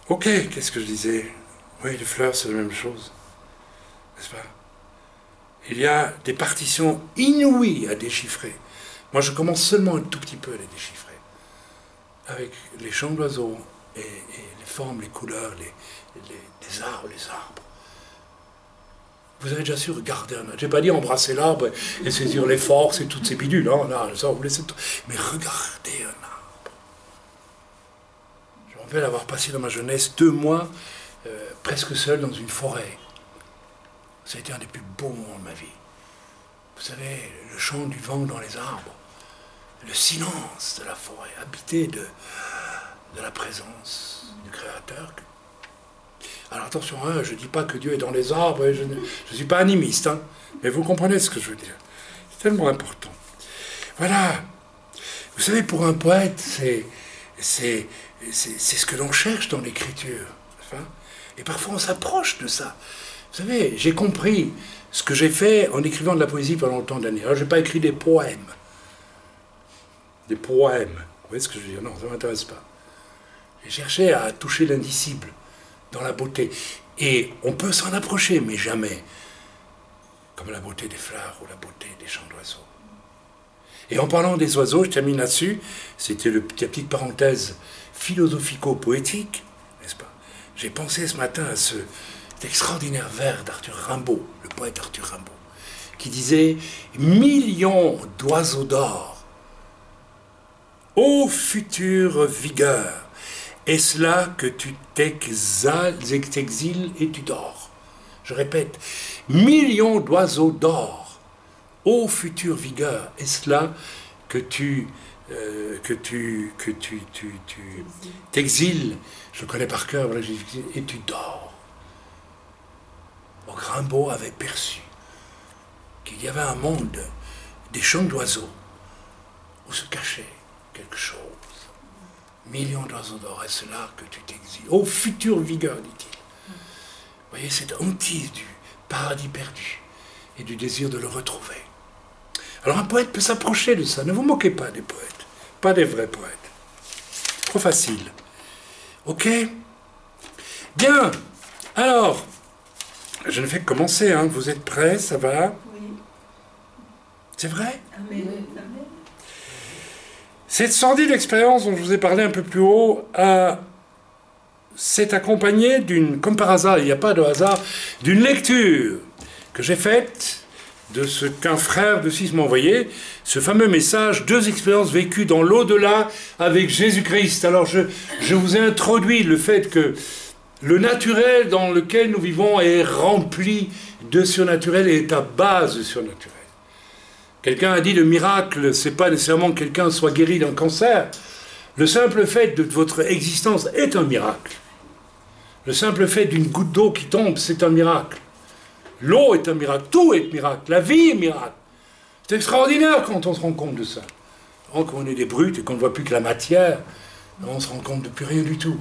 Ok, qu'est-ce que je disais? Oui, les fleurs, c'est la même chose. N'est-ce pas? Il y a des partitions inouïes à déchiffrer. Moi, je commence seulement un tout petit peu à les déchiffrer. Avec les chants d'oiseaux et les formes, les couleurs, les arbres. Vous avez déjà su regarder un arbre. Je n'ai pas dit embrasser l'arbre et saisir les forces et toutes ces bidules. Non, non, ça, vous laissez tout. Mais regardez un arbre. Je me rappelle avoir passé dans ma jeunesse 2 mois presque seul dans une forêt. Ça a été un des plus beaux moments de ma vie. Vous savez, le chant du vent dans les arbres, le silence de la forêt, habité de la présence du Créateur. Alors attention, hein, je ne dis pas que Dieu est dans les arbres, je ne suis pas animiste, hein, mais vous comprenez ce que je veux dire. C'est tellement important. Voilà. Vous savez, pour un poète, c'est ce que l'on cherche dans l'écriture. Et parfois, on s'approche de ça. Vous savez, j'ai compris ce que j'ai fait en écrivant de la poésie pendant autant d'années. Alors, je n'ai pas écrit des poèmes. Des poèmes. Vous voyez ce que je veux dire? Non, ça ne m'intéresse pas. J'ai cherché à toucher l'indicible dans la beauté. Et on peut s'en approcher, mais jamais comme la beauté des fleurs ou la beauté des chants d'oiseaux. Et en parlant des oiseaux, je termine là-dessus, c'était la petite parenthèse philosophico-poétique, n'est-ce pas? J'ai pensé ce matin à cet extraordinaire vers d'Arthur Rimbaud, le poète Arthur Rimbaud, qui disait « Millions d'oiseaux d'or, ô future vigueur, est-ce là que tu t'exiles et tu dors ?» Je répète, « Millions d'oiseaux d'or, ô future vigueur, est-ce là que tu t'exiles ?» Je connais par cœur, voilà, et tu dors. Donc Rimbaud avait perçu qu'il y avait un monde des chants d'oiseaux où se cachait quelque chose. Millions d'oiseaux d'or, est-ce là que tu t'exiles? Ô future vigueur, dit-il. Vous voyez, cette hantise du paradis perdu et du désir de le retrouver. Alors un poète peut s'approcher de ça. Ne vous moquez pas des poètes, pas des vrais poètes. Trop facile. Ok? Bien. Alors, je ne fais que commencer, hein. Vous êtes prêts? Ça va? Oui. C'est vrai? Amen. Cette sordide expérience dont je vous ai parlé un peu plus haut s'est accompagnée d'une, comme par hasard, il n'y a pas de hasard, d'une lecture que j'ai faite de ce qu'un frère de Suisse m'a envoyé, ce fameux message, 2 expériences vécues dans l'au-delà avec Jésus-Christ. Alors je vous ai introduit le fait que le naturel dans lequel nous vivons est rempli de surnaturel et est à base surnaturelle. Quelqu'un a dit le miracle, c'est pas nécessairement que quelqu'un soit guéri d'un cancer. Le simple fait de votre existence est un miracle. Le simple fait d'une goutte d'eau qui tombe, c'est un miracle. L'eau est un miracle, tout est miracle, la vie est miracle. C'est extraordinaire quand on se rend compte de ça. Quand on est des brutes et qu'on ne voit plus que la matière, on se rend compte de plus rien du tout.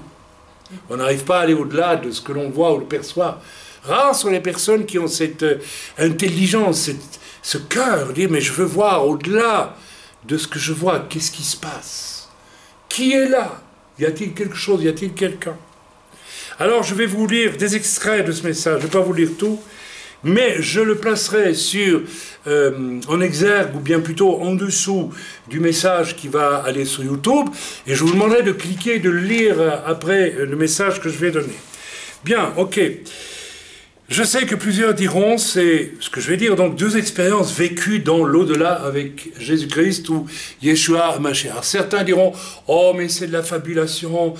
On n'arrive pas à aller au-delà de ce que l'on voit ou le perçoit. Rares sont les personnes qui ont cette intelligence, ce cœur, de dire mais je veux voir au-delà de ce que je vois, qu'est-ce qui se passe? Qui est là? Y a-t-il quelque chose? Y a-t-il quelqu'un? Alors je vais vous lire des extraits de ce message, je ne vais pas vous lire tout, mais je le placerai en exergue, ou bien plutôt en dessous du message qui va aller sur YouTube, et je vous demanderai de cliquer et de le lire après le message que je vais donner. Bien, ok. Je sais que plusieurs diront, c'est ce que je vais dire, donc 2 expériences vécues dans l'au-delà avec Jésus-Christ ou Yeshua HaMashiach. Certains diront, oh mais c'est de la fabulation,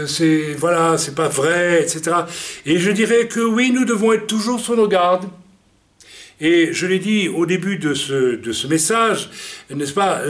c'est pas vrai, etc. Et je dirais que oui, nous devons être toujours sur nos gardes. Et je l'ai dit au début de ce message, n'est-ce pas,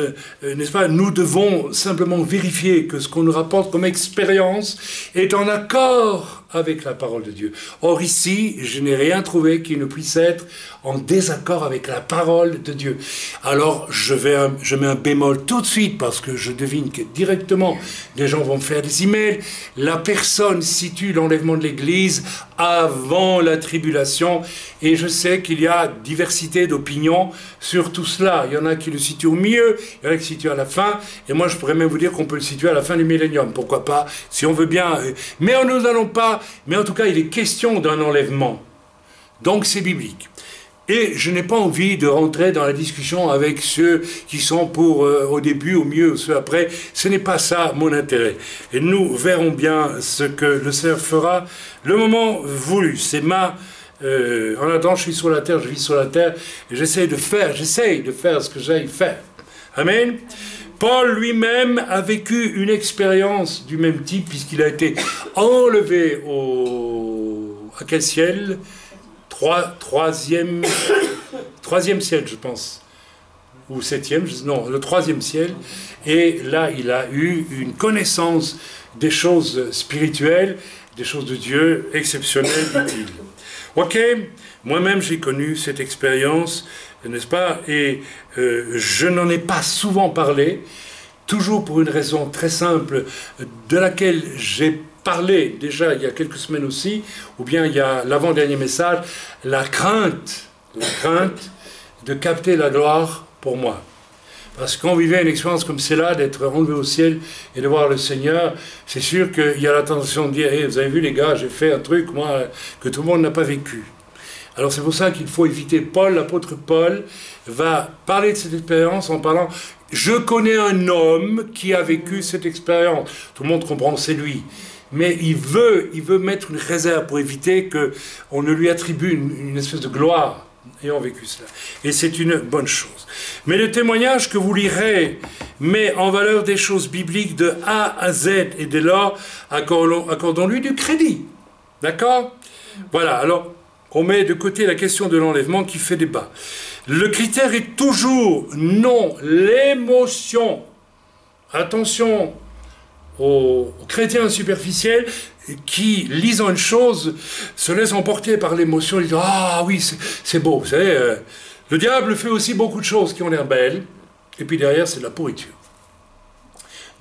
nous devons simplement vérifier que ce qu'on nous rapporte comme expérience est en accord avec la parole de Dieu. Or ici, je n'ai rien trouvé qui ne puisse être en désaccord avec la parole de Dieu. Alors je mets un bémol tout de suite parce que je devine que directement des gens vont me faire des emails. La personne situe l'enlèvement de l'Église avant la tribulation et je sais qu'il y a diversité d'opinions sur tout cela. Il y en a qui le situent au milieu, il y en a qui le situent à la fin, et moi je pourrais même vous dire qu'on peut le situer à la fin du millénium, pourquoi pas, si on veut bien. Mais nous n'allons pas, mais en tout cas il est question d'un enlèvement. Donc c'est biblique. Et je n'ai pas envie de rentrer dans la discussion avec ceux qui sont pour au début, au milieu, ou ceux après. Ce n'est pas ça mon intérêt. Et nous verrons bien ce que le Seigneur fera le moment voulu. C'est en attendant, je suis sur la terre, je vis sur la terre, et j'essaye de faire ce que j'aille faire. Amen. Paul lui-même a vécu une expérience du même type, puisqu'il a été enlevé à quel ciel? Troisième ciel, je pense. Ou 7e, non, le 3e ciel. Et là, il a eu une connaissance des choses spirituelles, des choses de Dieu exceptionnelles, dit-il. Ok, moi-même j'ai connu cette expérience, n'est-ce pas? Et je n'en ai pas souvent parlé, toujours pour une raison très simple, de laquelle j'ai parlé déjà il y a quelques semaines aussi, ou bien il y a l'avant-dernier message, la crainte de capter la gloire pour moi. Parce qu'on vivait une expérience comme celle-là, d'être enlevé au ciel et de voir le Seigneur, c'est sûr qu'il y a la tentation de dire hey, « vous avez vu les gars, j'ai fait un truc, moi, que tout le monde n'a pas vécu ». Alors c'est pour ça qu'il faut éviter. L'apôtre Paul, va parler de cette expérience en parlant « je connais un homme qui a vécu cette expérience ». Tout le monde comprend, c'est lui. Mais il veut mettre une réserve pour éviter qu'on ne lui attribue une espèce de gloire ayant vécu cela. Et c'est une bonne chose. Mais le témoignage que vous lirez met en valeur des choses bibliques de A à Z, et dès lors, accordons-lui du crédit. D'accord? Voilà, alors, on met de côté la question de l'enlèvement qui fait débat. Le critère est toujours non l'émotion. Attention aux chrétiens superficiels qui, lisant une chose, se laissent emporter par l'émotion et disent « Ah oui, c'est beau, vous savez, le diable fait aussi beaucoup de choses qui ont l'air belles, et puis derrière, c'est de la pourriture. »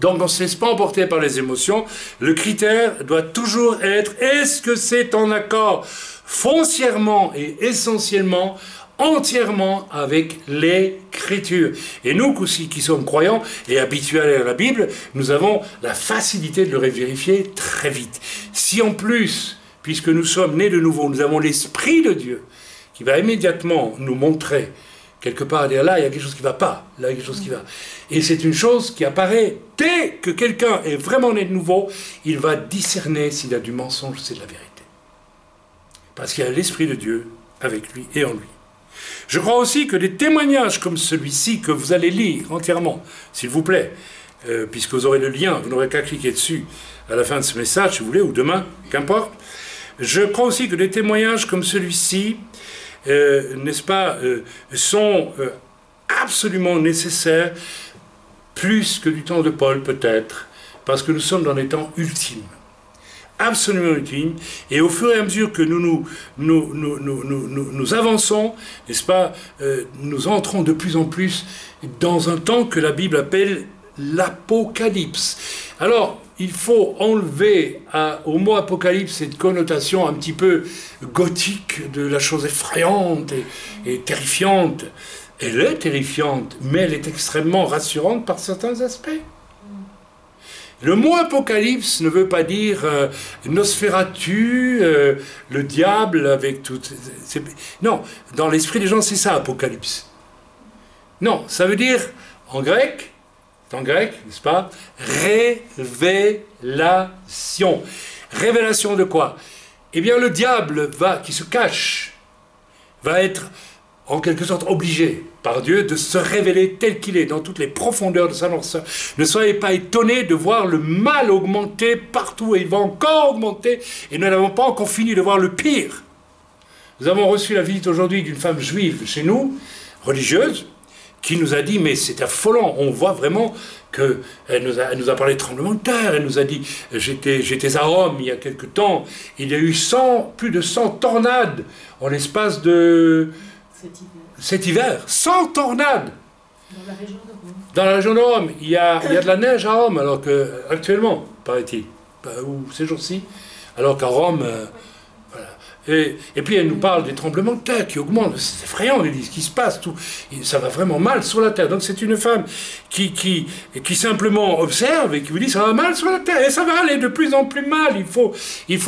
Donc, on ne se laisse pas emporter par les émotions. Le critère doit toujours être « Est-ce que c'est en accord foncièrement et essentiellement entièrement avec l'Écriture ?» Et nous aussi qui sommes croyants et habitués à lire la Bible, nous avons la facilité de le vérifier très vite. Si en plus, puisque nous sommes nés de nouveau, nous avons l'Esprit de Dieu qui va immédiatement nous montrer quelque part, à dire là, il y a quelque chose qui ne va pas, là, il y a quelque chose qui va. Et c'est une chose qui apparaît dès que quelqu'un est vraiment né de nouveau, il va discerner s'il a du mensonge ou c'est de la vérité. Parce qu'il y a l'Esprit de Dieu avec lui et en lui. Je crois aussi que des témoignages comme celui-ci, que vous allez lire entièrement, s'il vous plaît, puisque vous aurez le lien, vous n'aurez qu'à cliquer dessus à la fin de ce message, si vous voulez, ou demain, qu'importe. Je crois aussi que des témoignages comme celui-ci, n'est-ce pas, sont absolument nécessaires, plus que du temps de Paul peut-être, parce que nous sommes dans les temps ultimes. Absolument ultimes. Et au fur et à mesure que nous avançons, n'est-ce pas, nous entrons de plus en plus dans un temps que la Bible appelle l'Apocalypse. Alors, il faut enlever au mot Apocalypse cette connotation un petit peu gothique de la chose effrayante et terrifiante. Elle est terrifiante, mais elle est extrêmement rassurante par certains aspects. Le mot Apocalypse ne veut pas dire Nosferatu, le diable avec tout... Non, dans l'esprit des gens, c'est ça, Apocalypse. Non, ça veut dire, en grec, n'est-ce pas, révélation. Révélation de quoi? Eh bien, le diable qui se cache, va être en quelque sorte obligé par Dieu de se révéler tel qu'il est dans toutes les profondeurs de sa noirceur. Ne soyez pas étonnés de voir le mal augmenter partout, et il va encore augmenter, et nous n'avons pas encore fini de voir le pire. Nous avons reçu la visite aujourd'hui d'une femme juive chez nous, religieuse, qui nous a dit, mais c'est affolant, on voit vraiment qu'elle nous a parlé de tremblement de terre, elle nous a dit, j'étais à Rome il y a quelque temps, il y a eu plus de 100 tornades en l'espace de... Cet hiver, 100 tornades. Dans la région de Rome. Dans la région de Rome. Il y a de la neige à Rome, alors qu'actuellement, paraît-il, ou ces jours-ci, alors qu'à Rome, voilà. Et puis elle nous parle des tremblements de terre qui augmentent. C'est effrayant, elle dit ce qui se passe, tout. Ça va vraiment mal sur la terre. Donc c'est une femme qui simplement observe et qui vous dit ça va mal sur la terre. Et ça va aller de plus en plus mal. Il faut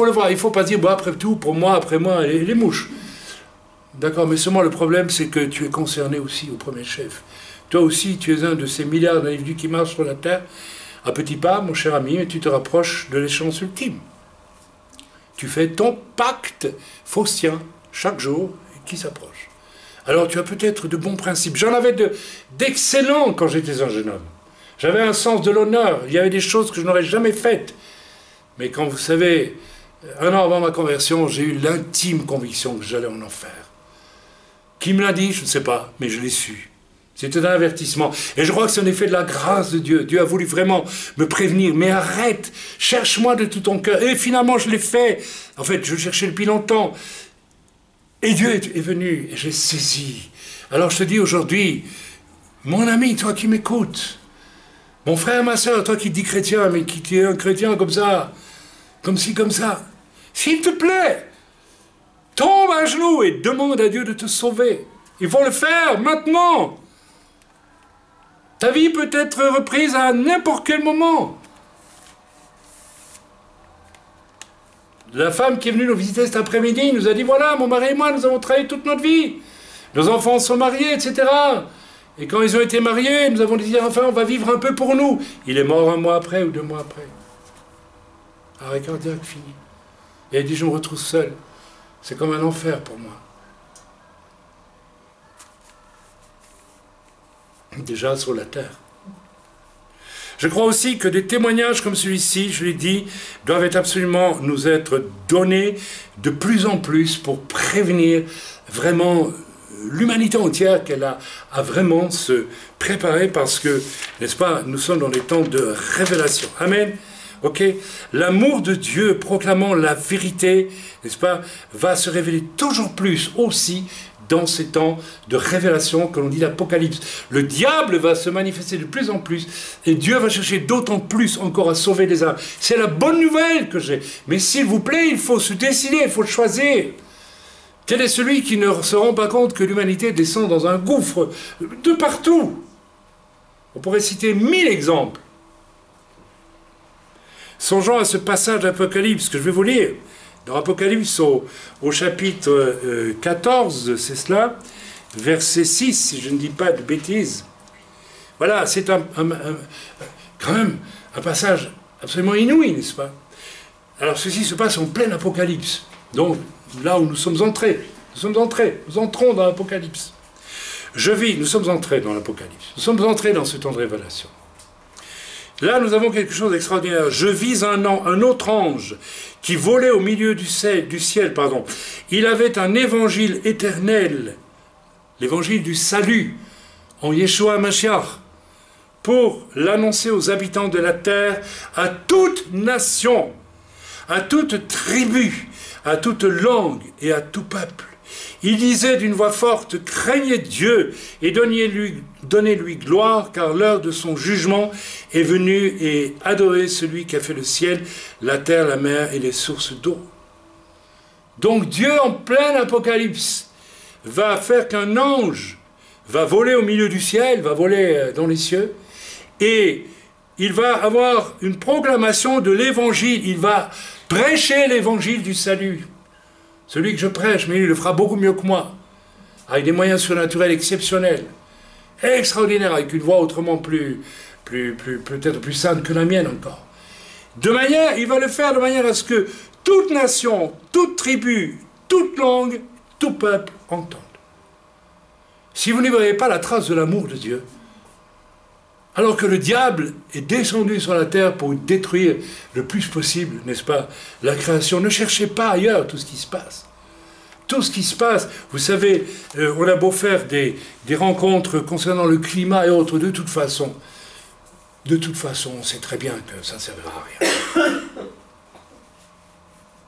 le voir. Il ne faut pas dire, bon, après tout, pour moi, après moi, les mouches. D'accord, mais seulement le problème, c'est que tu es concerné aussi au premier chef. Toi aussi, tu es un de ces milliards d'individus qui marchent sur la terre, à petits pas, mon cher ami, mais tu te rapproches de l'échéance ultime. Tu fais ton pacte faustien, chaque jour, qui s'approche. Alors, tu as peut-être de bons principes. J'en avais d'excellents quand j'étais un jeune homme. J'avais un sens de l'honneur. Il y avait des choses que je n'aurais jamais faites. Mais quand vous savez, un an avant ma conversion, j'ai eu l'intime conviction que j'allais en enfer. Qui me l'a dit? Je ne sais pas, mais je l'ai su. C'était un avertissement. Et je crois que c'est un effet de la grâce de Dieu. Dieu a voulu vraiment me prévenir. Mais arrête, cherche-moi de tout ton cœur. Et finalement, je l'ai fait. En fait, je le cherchais depuis longtemps. Et Dieu est venu, et j'ai saisi. Alors je te dis aujourd'hui, mon ami, toi qui m'écoutes, mon frère, ma soeur, toi qui te dis chrétien, mais qui es un chrétien comme ça, comme ci, comme ça, s'il te plaît, tombe à genoux et demande à Dieu de te sauver. Il faut le faire maintenant. Ta vie peut être reprise à n'importe quel moment. La femme qui est venue nous visiter cet après-midi nous a dit, voilà, mon mari et moi, nous avons travaillé toute notre vie. Nos enfants sont mariés, etc. Et quand ils ont été mariés, nous avons dit, enfin, on va vivre un peu pour nous. Il est mort 1 mois après ou 2 mois après. Arrêt cardiaque fini. Et elle dit, je me retrouve seul. C'est comme un enfer pour moi. Déjà sur la terre. Je crois aussi que des témoignages comme celui-ci, je l'ai dit, doivent absolument nous être donnés de plus en plus pour prévenir vraiment l'humanité entière qu'elle a à vraiment se préparer parce que, n'est-ce pas, nous sommes dans des temps de révélation. Amen. Ok, l'amour de Dieu proclamant la vérité, n'est-ce pas, va se révéler toujours plus aussi dans ces temps de révélation que l'on dit l'Apocalypse. Le diable va se manifester de plus en plus et Dieu va chercher d'autant plus encore à sauver les âmes. C'est la bonne nouvelle que j'ai. Mais s'il vous plaît, il faut se décider, il faut choisir. Quel est celui qui ne se rend pas compte que l'humanité descend dans un gouffre de partout? On pourrait citer 1000 exemples. Songeons à ce passage d'Apocalypse que je vais vous lire. Dans Apocalypse au chapitre 14, c'est cela, verset 6, si je ne dis pas de bêtises. Voilà, c'est quand même un passage absolument inouï, n'est-ce pas? Alors ceci se passe en plein Apocalypse. Donc là où nous sommes entrés, nous entrons dans l'Apocalypse. Nous sommes entrés dans l'Apocalypse. Nous sommes entrés dans ce temps de révélation. Là, nous avons quelque chose d'extraordinaire. Je vis un autre ange qui volait au milieu du ciel. Il avait un évangile éternel, l'évangile du salut, en Yeshua Mashiach, pour l'annoncer aux habitants de la terre, à toute nation, à toute tribu, à toute langue et à tout peuple. Il disait d'une voix forte, craignez Dieu et donnez-lui gloire, car l'heure de son jugement est venue, et adorez celui qui a fait le ciel, la terre, la mer et les sources d'eau. Donc Dieu, en plein Apocalypse, va faire qu'un ange va voler au milieu du ciel, va voler dans les cieux, et il va avoir une proclamation de l'évangile, il va prêcher l'évangile du salut. Celui que je prêche, mais il le fera beaucoup mieux que moi, avec des moyens surnaturels exceptionnels, extraordinaires, avec une voix autrement peut-être plus sainte que la mienne encore. Il va le faire de manière à ce que toute nation, toute tribu, toute langue, tout peuple entendent. Si vous ne voyez pas la trace de l'amour de Dieu, alors que le diable est descendu sur la terre pour détruire le plus possible, n'est-ce pas, la création. Ne cherchez pas ailleurs tout ce qui se passe. Tout ce qui se passe, vous savez, on a beau faire des rencontres concernant le climat et autres, de toute façon, on sait très bien que ça ne servira à rien.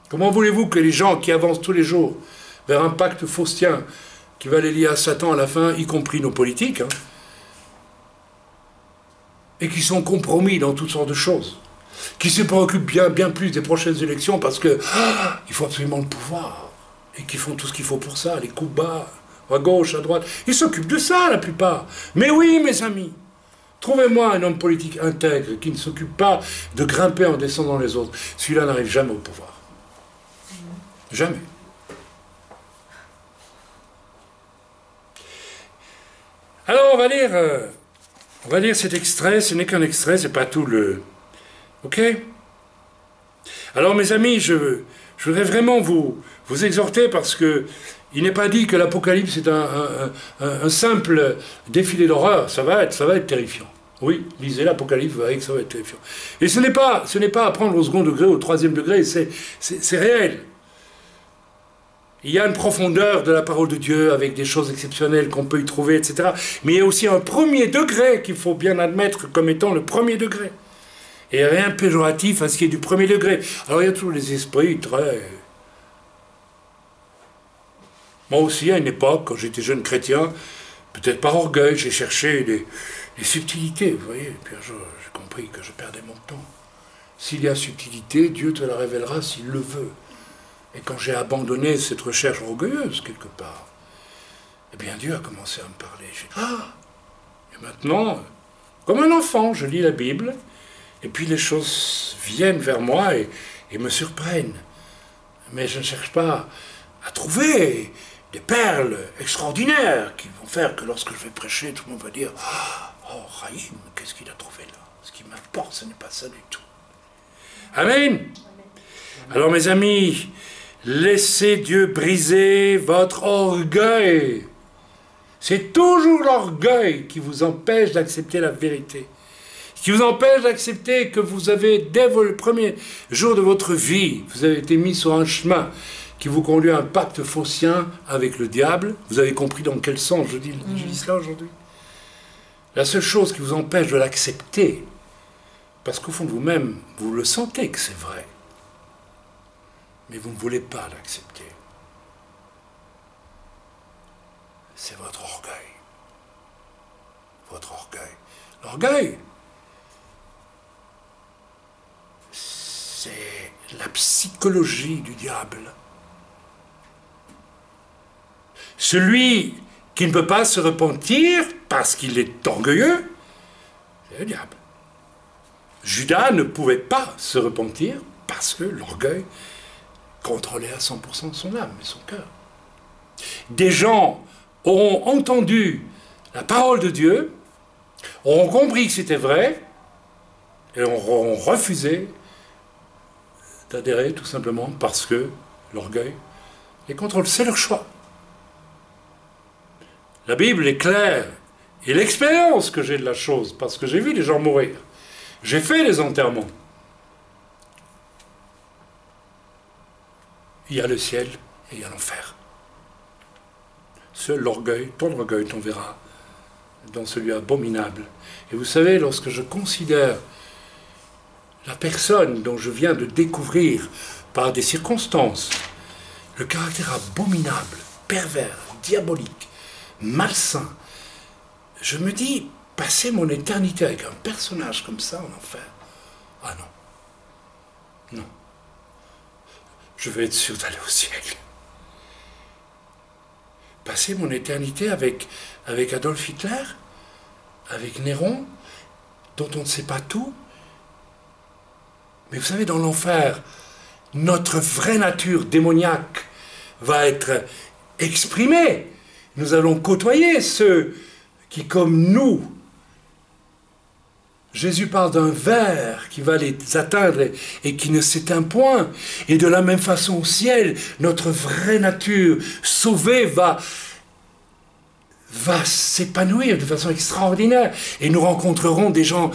Comment voulez-vous que les gens qui avancent tous les jours vers un pacte faustien qui va les lier à Satan à la fin, y compris nos politiques, hein, et qui sont compromis dans toutes sortes de choses, qui se préoccupent bien plus des prochaines élections parce que il faut absolument le pouvoir, et qui font tout ce qu'il faut pour ça, les coups bas, à gauche, à droite, ils s'occupent de ça la plupart. Mais oui, mes amis, trouvez-moi un homme politique intègre qui ne s'occupe pas de grimper en descendant les autres. Celui-là n'arrive jamais au pouvoir. Jamais. Alors on va lire cet extrait, ce n'est qu'un extrait, c'est pas tout le... Ok? Alors mes amis, je voudrais vraiment vous exhorter, parce que il n'est pas dit que l'Apocalypse est un simple défilé d'horreur, ça va être terrifiant. Oui, lisez l'Apocalypse, vous verrez que ça va être terrifiant. Et ce n'est pas à prendre au second degré, au troisième degré, c'est réel. Il y a une profondeur de la parole de Dieu avec des choses exceptionnelles qu'on peut y trouver, etc. Mais il y a aussi un premier degré qu'il faut bien admettre comme étant le premier degré. Et rien de péjoratif à ce qui est du premier degré. Alors il y a toujours les esprits très... Moi aussi, à une époque, quand j'étais jeune chrétien, peut-être par orgueil, j'ai cherché les subtilités, vous voyez. Et puis j'ai compris que je perdais mon temps. S'il y a subtilité, Dieu te la révélera s'il le veut. Et quand j'ai abandonné cette recherche orgueilleuse, quelque part, eh bien Dieu a commencé à me parler. J'ai dit, et maintenant, comme un enfant, je lis la Bible, et puis les choses viennent vers moi et me surprennent. Mais je ne cherche pas à trouver des perles extraordinaires qui vont faire que lorsque je vais prêcher, tout le monde va dire, oh, Raïm, qu'est-ce qu'il a trouvé là? Ce qui m'importe, ce n'est pas ça du tout. Amen. Alors mes amis, laissez Dieu briser votre orgueil. C'est toujours l'orgueil qui vous empêche d'accepter la vérité. Qui vous empêche d'accepter que vous avez, dès le premier jour de votre vie, vous avez été mis sur un chemin qui vous conduit à un pacte faustien avec le diable. Vous avez compris dans quel sens je dis cela aujourd'hui. La seule chose qui vous empêche de l'accepter, parce qu'au fond de vous-même, vous le sentez que c'est vrai, mais vous ne voulez pas l'accepter. C'est votre orgueil. Votre orgueil. L'orgueil, c'est la psychologie du diable. Celui qui ne peut pas se repentir parce qu'il est orgueilleux, c'est le diable. Judas ne pouvait pas se repentir parce que l'orgueil contrôlait à 100% son âme et son cœur. Des gens auront entendu la parole de Dieu, auront compris que c'était vrai, et auront refusé d'adhérer tout simplement parce que l'orgueil les contrôle. C'est leur choix. La Bible est claire, et l'expérience que j'ai de la chose, parce que j'ai vu des gens mourir, j'ai fait les enterrements. Il y a le ciel et il y a l'enfer. Seul l'orgueil, ton orgueil t'enverra dans ce lieu abominable. Et vous savez, lorsque je considère la personne dont je viens de découvrir par des circonstances le caractère abominable, pervers, diabolique, malsain, je me dis, passer mon éternité avec un personnage comme ça en enfer, ah non, non, je vais être sûr d'aller au ciel. Passer mon éternité avec Adolf Hitler, avec Néron, dont on ne sait pas tout. Mais vous savez, dans l'enfer, notre vraie nature démoniaque va être exprimée. Nous allons côtoyer ceux qui, comme nous, Jésus parle d'un ver qui va les atteindre et qui ne s'éteint point. Et de la même façon au ciel, notre vraie nature sauvée va s'épanouir de façon extraordinaire. Et nous rencontrerons des gens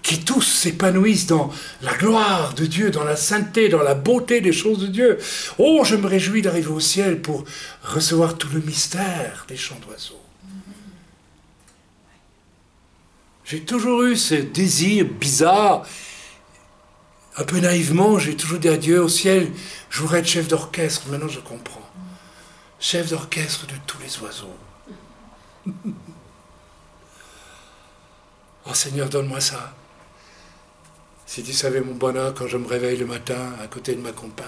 qui tous s'épanouissent dans la gloire de Dieu, dans la sainteté, dans la beauté des choses de Dieu. Oh, je me réjouis d'arriver au ciel pour recevoir tout le mystère des chants d'oiseaux. J'ai toujours eu ce désir bizarre, un peu naïvement, j'ai toujours dit à Dieu, au ciel, je voudrais être chef d'orchestre. Maintenant je comprends. Chef d'orchestre de tous les oiseaux. Oh Seigneur, donne-moi ça. Si tu savais mon bonheur quand je me réveille le matin à côté de ma compagne,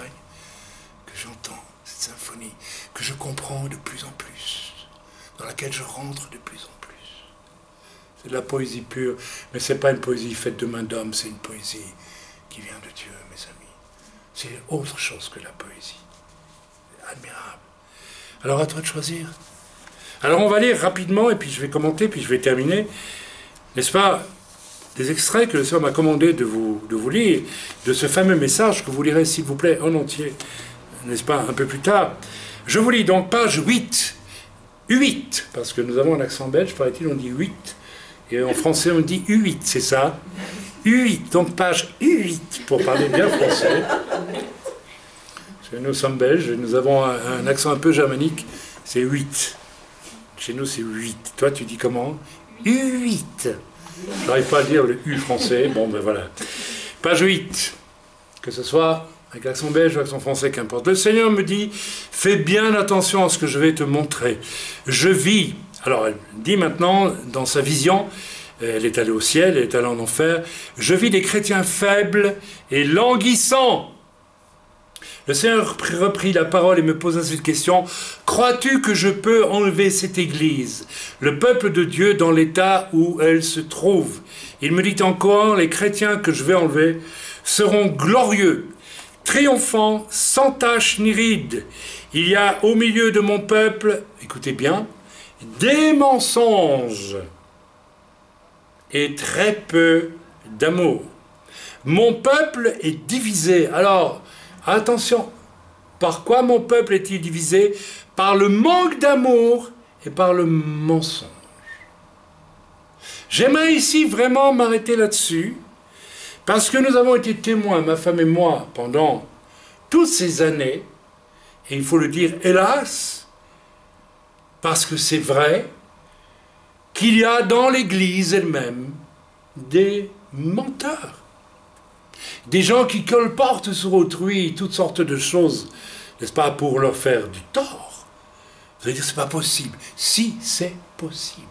que j'entends cette symphonie, que je comprends de plus en plus, dans laquelle je rentre de plus en plus. C'est de la poésie pure, mais ce n'est pas une poésie faite de main d'homme, c'est une poésie qui vient de Dieu, mes amis. C'est autre chose que la poésie. C'est admirable. Alors à toi de choisir. Alors on va lire rapidement, et puis je vais commenter, puis je vais terminer. N'est-ce pas, des extraits que le Seigneur m'a commandé de vous lire, de ce fameux message que vous lirez, s'il vous plaît, en entier, n'est-ce pas, un peu plus tard. Je vous lis donc page 8, U8, parce que nous avons un accent belge, paraît-il, on dit 8, et en français on dit U8, c'est ça, U8, donc page U8, pour parler bien français. Parce que nous sommes belges, nous avons un accent un peu germanique, c'est 8. Chez nous c'est 8. Toi tu dis comment? U8. Je n'arrive pas à dire le U français. Bon, ben voilà. Page 8. Que ce soit avec l'accent belge ou l'accent français, qu'importe. Le Seigneur me dit, fais bien attention à ce que je vais te montrer. Je vis. Alors, elle dit maintenant, dans sa vision, elle est allée au ciel, elle est allée en enfer. Je vis des chrétiens faibles et languissants. Le Seigneur reprit la parole et me posa cette question. Crois-tu que je peux enlever cette Église, le peuple de Dieu, dans l'état où elle se trouve? Il me dit encore, les chrétiens que je vais enlever seront glorieux, triomphants, sans tache ni ride. Il y a au milieu de mon peuple, écoutez bien, des mensonges et très peu d'amour. Mon peuple est divisé. Alors, attention, par quoi mon peuple est-il divisé? Par le manque d'amour et par le mensonge. J'aimerais ici vraiment m'arrêter là-dessus, parce que nous avons été témoins, ma femme et moi, pendant toutes ces années, et il faut le dire, hélas, parce que c'est vrai, qu'il y a dans l'Église elle-même des menteurs. Des gens qui colportent sur autrui toutes sortes de choses, n'est-ce pas, pour leur faire du tort. Vous allez dire, c'est pas possible. Si, c'est possible.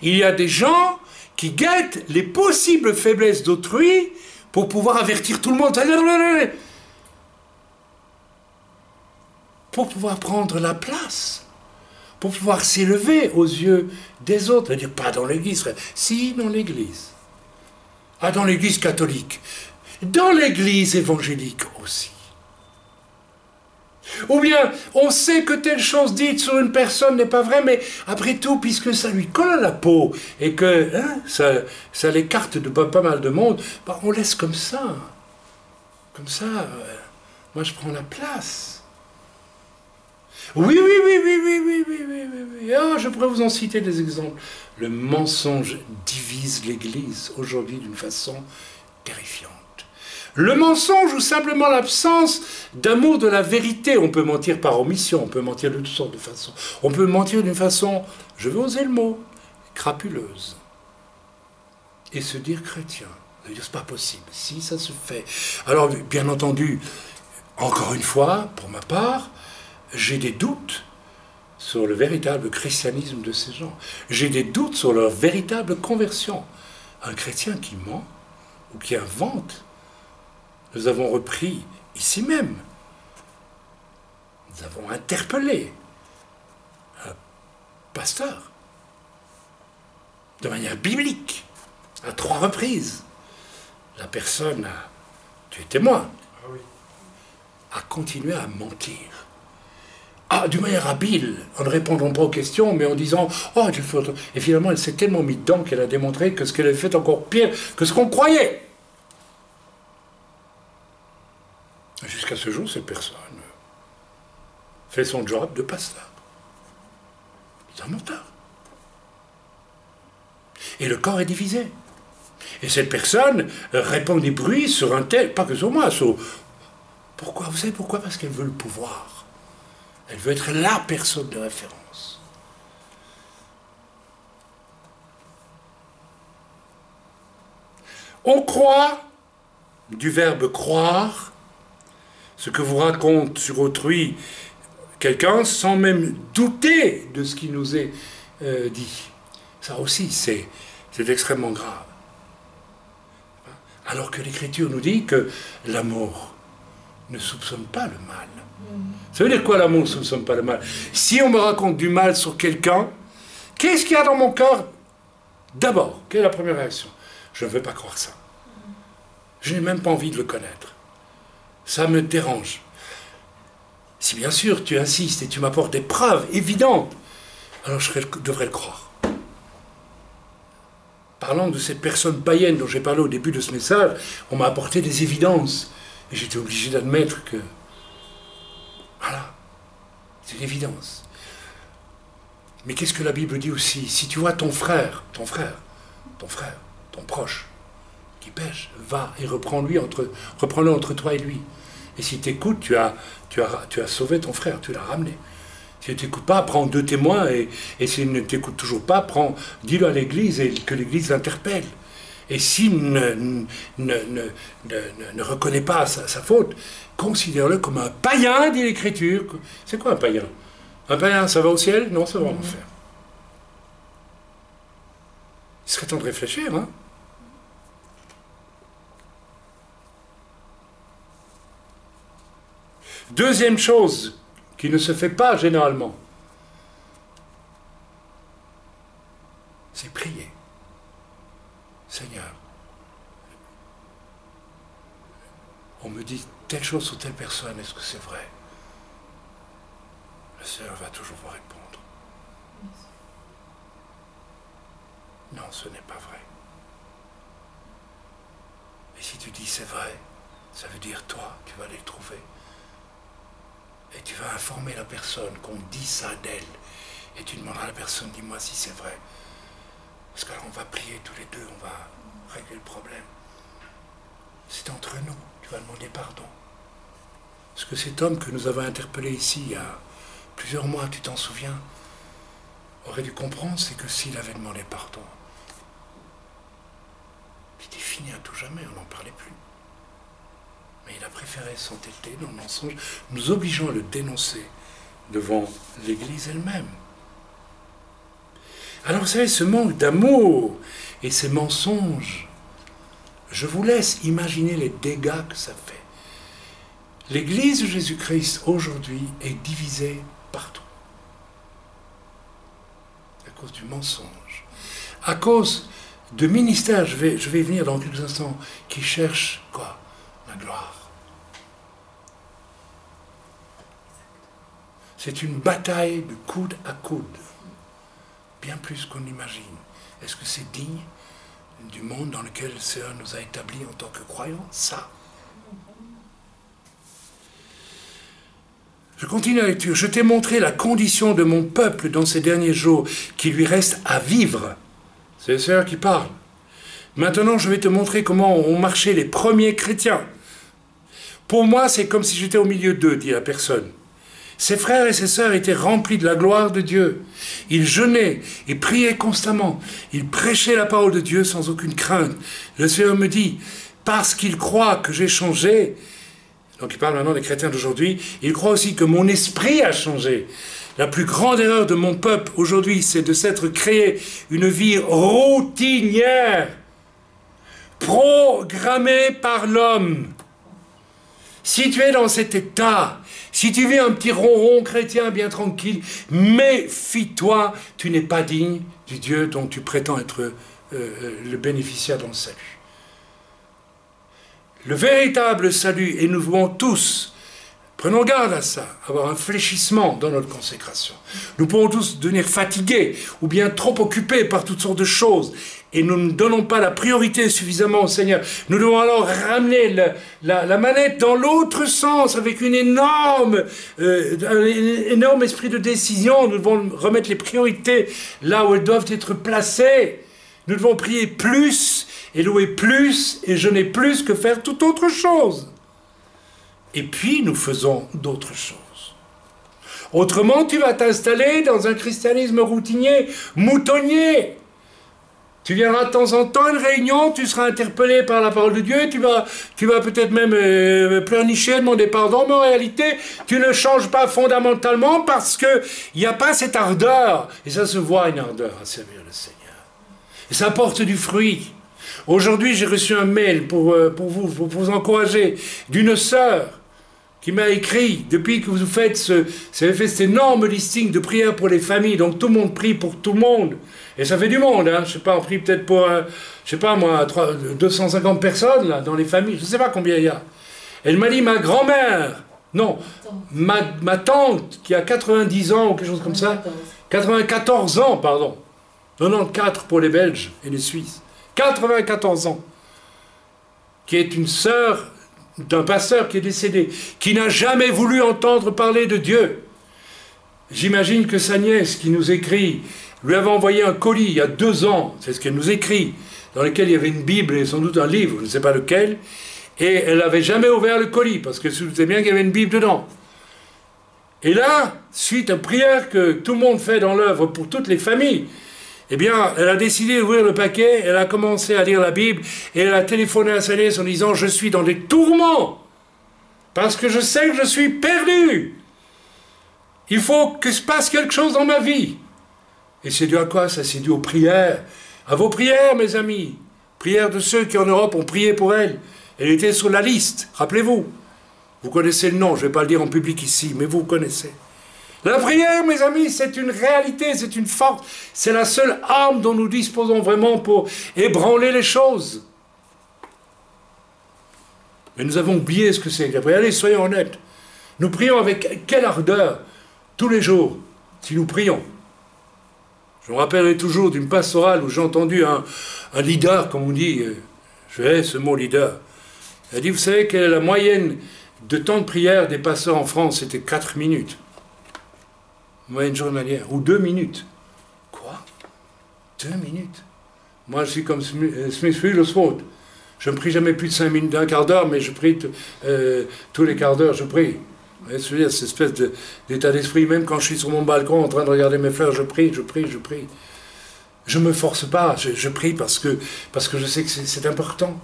Il y a des gens qui guettent les possibles faiblesses d'autrui pour pouvoir avertir tout le monde. Pour pouvoir prendre la place. Pour pouvoir s'élever aux yeux des autres. C'est-à-dire, pas dans l'Église. Si, dans l'Église. Ah, dans l'Église catholique, dans l'Église évangélique aussi. Ou bien, on sait que telle chose dite sur une personne n'est pas vraie, mais après tout, puisque ça lui colle à la peau, et que ça l'écarte de pas mal de monde, bah, on laisse comme ça. Comme ça, moi je prends la place. Oui. Ah, je pourrais vous en citer des exemples. Le mensonge divise l'Église aujourd'hui d'une façon terrifiante. Le mensonge ou simplement l'absence d'amour de la vérité. On peut mentir par omission, on peut mentir de toutes sortes de façons. On peut mentir d'une façon, je vais oser le mot, crapuleuse. Et se dire chrétien. C'est pas possible. Si, ça se fait. Alors, bien entendu, encore une fois, pour ma part, j'ai des doutes sur le véritable christianisme de ces gens. J'ai des doutes sur leur véritable conversion. Un chrétien qui ment ou qui invente. Nous avons repris ici même. Nous avons interpellé un pasteur de manière biblique à 3 reprises. La personne a, tu es témoin, a continué à mentir. Ah, d'une manière habile, en ne répondant pas aux questions, mais en disant « Oh, j'ai fait autre... » Et finalement, elle s'est tellement mise dedans qu'elle a démontré que ce qu'elle avait fait encore pire que ce qu'on croyait. Jusqu'à ce jour, cette personne fait son job de pasteur. C'est un menteur. Et le corps est divisé. Et cette personne répand des bruits sur un tel, pas que sur moi, sur... Pourquoi? Vous savez pourquoi? Parce qu'elle veut le pouvoir. Elle veut être la personne de référence. On croit, du verbe croire, ce que vous raconte sur autrui quelqu'un sans même douter de ce qui nous est dit. Ça aussi, c'est extrêmement grave. Alors que l'Écriture nous dit que l'amour ne soupçonne pas le mal. Ça veut dire quoi l'amour ne soupçonne pas le mal? Si on me raconte du mal sur quelqu'un, qu'est-ce qu'il y a dans mon cœur? D'abord, quelle est la première réaction? Je ne veux pas croire ça. Je n'ai même pas envie de le connaître. Ça me dérange. Si bien sûr tu insistes et tu m'apportes des preuves évidentes, alors je devrais le croire. Parlant de cette personne païenne dont j'ai parlé au début de ce message, on m'a apporté des évidences. Et j'étais obligé d'admettre que... Voilà, c'est une évidence. Mais qu'est-ce que la Bible dit aussi? Si tu vois ton frère, ton proche, qui pêche, va et reprends-le entre toi et lui. Et si tu écoutes, tu as sauvé ton frère, tu l'as ramené. Si tu n'écoutes pas, prends 2 témoins, et s'il ne t'écoute toujours pas, dis-le à l'Église et que l'Église l'interpelle. Et s'il ne reconnaît pas sa faute, considère-le comme un païen, dit l'Écriture. C'est quoi un païen? Un païen, ça va au ciel? Non, ça va en enfer. Il serait temps de réfléchir, hein? Deuxième chose qui ne se fait pas généralement, c'est prier. Seigneur, on me dit telle chose sur telle personne, est-ce que c'est vrai? Le Seigneur va toujours vous répondre. Non, ce n'est pas vrai. Et si tu dis c'est vrai, ça veut dire toi, tu vas les trouver. Et tu vas informer la personne qu'on dit ça d'elle. Et tu demanderas à la personne, dis-moi si c'est vrai. Parce qu'alors on va prier tous les deux, on va régler le problème. C'est entre nous, tu vas demander pardon. Parce que cet homme que nous avons interpellé ici il y a plusieurs mois, tu t'en souviens, aurait dû comprendre, c'est que s'il avait demandé pardon, c'était fini à tout jamais, on n'en parlait plus. Mais il a préféré s'entêter dans le mensonge, nous obligeant à le dénoncer devant l'Église elle-même. Alors vous savez, ce manque d'amour et ces mensonges, je vous laisse imaginer les dégâts que ça fait. L'Église de Jésus-Christ aujourd'hui est divisée partout. À cause du mensonge. À cause de ministères, je vais y venir dans quelques instants, qui cherchent quoi? La gloire. C'est une bataille de coude à coude. Bien plus qu'on l'imagine. Est-ce que c'est digne du monde dans lequel le Seigneur nous a établis en tant que croyants? Ça. Je continue la lecture. Je t'ai montré la condition de mon peuple dans ces derniers jours, qui lui reste à vivre. C'est le Seigneur qui parle. Maintenant, je vais te montrer comment ont marché les premiers chrétiens. Pour moi, c'est comme si j'étais au milieu d'eux, dit la personne. Ses frères et ses sœurs étaient remplis de la gloire de Dieu. Ils jeûnaient et priaient constamment. Ils prêchaient la parole de Dieu sans aucune crainte. Le Seigneur me dit, parce qu'ils croient que j'ai changé, donc il parle maintenant des chrétiens d'aujourd'hui, ils croient aussi que mon esprit a changé. La plus grande erreur de mon peuple aujourd'hui, c'est de s'être créé une vie routinière, programmée par l'homme. Si tu es dans cet état, si tu vis un petit ronron chrétien bien tranquille, méfie-toi, tu n'es pas digne du Dieu dont tu prétends être le bénéficiaire dans le salut. Le véritable salut, et nous voulons tous, prenons garde à ça, avoir un fléchissement dans notre consécration. Nous pouvons tous devenir fatigués ou bien trop occupés par toutes sortes de choses et nous ne donnons pas la priorité suffisamment au Seigneur. Nous devons alors ramener la manette dans l'autre sens avec un énorme esprit de décision. Nous devons remettre les priorités là où elles doivent être placées. Nous devons prier plus et louer plus et jeûner plus que faire toute autre chose. Et puis, nous faisons d'autres choses. Autrement, tu vas t'installer dans un christianisme routinier, moutonnier. Tu viendras de temps en temps à une réunion, tu seras interpellé par la parole de Dieu, tu vas peut-être même pleurnicher, demander pardon, mais en réalité, tu ne changes pas fondamentalement parce qu'il n'y a pas cette ardeur. Et ça se voit, une ardeur à servir le Seigneur. Et ça porte du fruit. Aujourd'hui, j'ai reçu un mail pour vous encourager d'une sœur qui m'a écrit, depuis que vous avez fait cet énorme listing de prières pour les familles, donc tout le monde prie pour tout le monde, et ça fait du monde, hein, je sais pas, on prie peut-être pour, je sais pas moi, 250 personnes, là, dans les familles, je sais pas combien il y a. Elle m'a dit, ma grand-mère, non, ma tante, qui a 90 ans, ou quelque chose comme ça, 94 ans, pardon, 94 pour les Belges et les Suisses, 94 ans, qui est une sœur d'un pasteur qui est décédé, qui n'a jamais voulu entendre parler de Dieu. J'imagine que sa nièce qui nous écrit, lui avait envoyé un colis il y a 2 ans, c'est ce qu'elle nous écrit, dans lequel il y avait une Bible et sans doute un livre, je ne sais pas lequel, et elle n'avait jamais ouvert le colis, parce qu'elle se doutait bien qu'il y avait une Bible dedans. Et là, suite à une prière que tout le monde fait dans l'œuvre pour toutes les familles, eh bien, elle a décidé d'ouvrir le paquet, elle a commencé à lire la Bible, et elle a téléphoné à sa nièce en disant « Je suis dans des tourments, parce que je sais que je suis perdu. Il faut que se passe quelque chose dans ma vie. » Et c'est dû à quoi ça? C'est dû aux prières. À vos prières, mes amis. Prières de ceux qui en Europe ont prié pour elle. Elle était sur la liste, rappelez-vous. Vous connaissez le nom, je ne vais pas le dire en public ici, mais vous connaissez. La prière, mes amis, c'est une réalité, c'est une force. C'est la seule arme dont nous disposons vraiment pour ébranler les choses. Mais nous avons oublié ce que c'est que la prière. Allez, soyons honnêtes. Nous prions avec quelle ardeur tous les jours, si nous prions. Je me rappellerai toujours d'une pastorale où j'ai entendu un leader, comme on dit, je hais ce mot leader. Il a dit, vous savez quelle est la moyenne de temps de prière des pasteurs en France? C'était 4 minutes. Moyenne journalière, ou 2 minutes. Quoi? 2 minutes? Moi, je suis comme Smith Wigglesworth. Je ne prie jamais plus de 5 minutes, d'un quart d'heure, mais je prie tous les quarts d'heure, je prie. Vous voyez ce que je veux dire, cette espèce d'état d'esprit, même quand je suis sur mon balcon en train de regarder mes fleurs, je prie, je prie, je prie. Je ne me force pas, je prie parce que je sais que c'est important.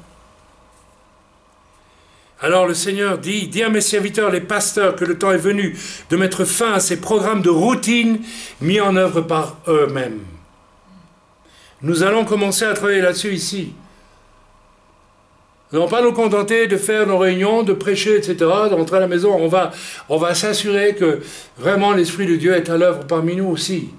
Alors le Seigneur dit à mes serviteurs, les pasteurs, que le temps est venu de mettre fin à ces programmes de routine mis en œuvre par eux-mêmes. Nous allons commencer à travailler là-dessus ici. Nous n'allons pas nous contenter de faire nos réunions, de prêcher, etc., de rentrer à la maison. On va s'assurer que vraiment l'Esprit de Dieu est à l'œuvre parmi nous aussi.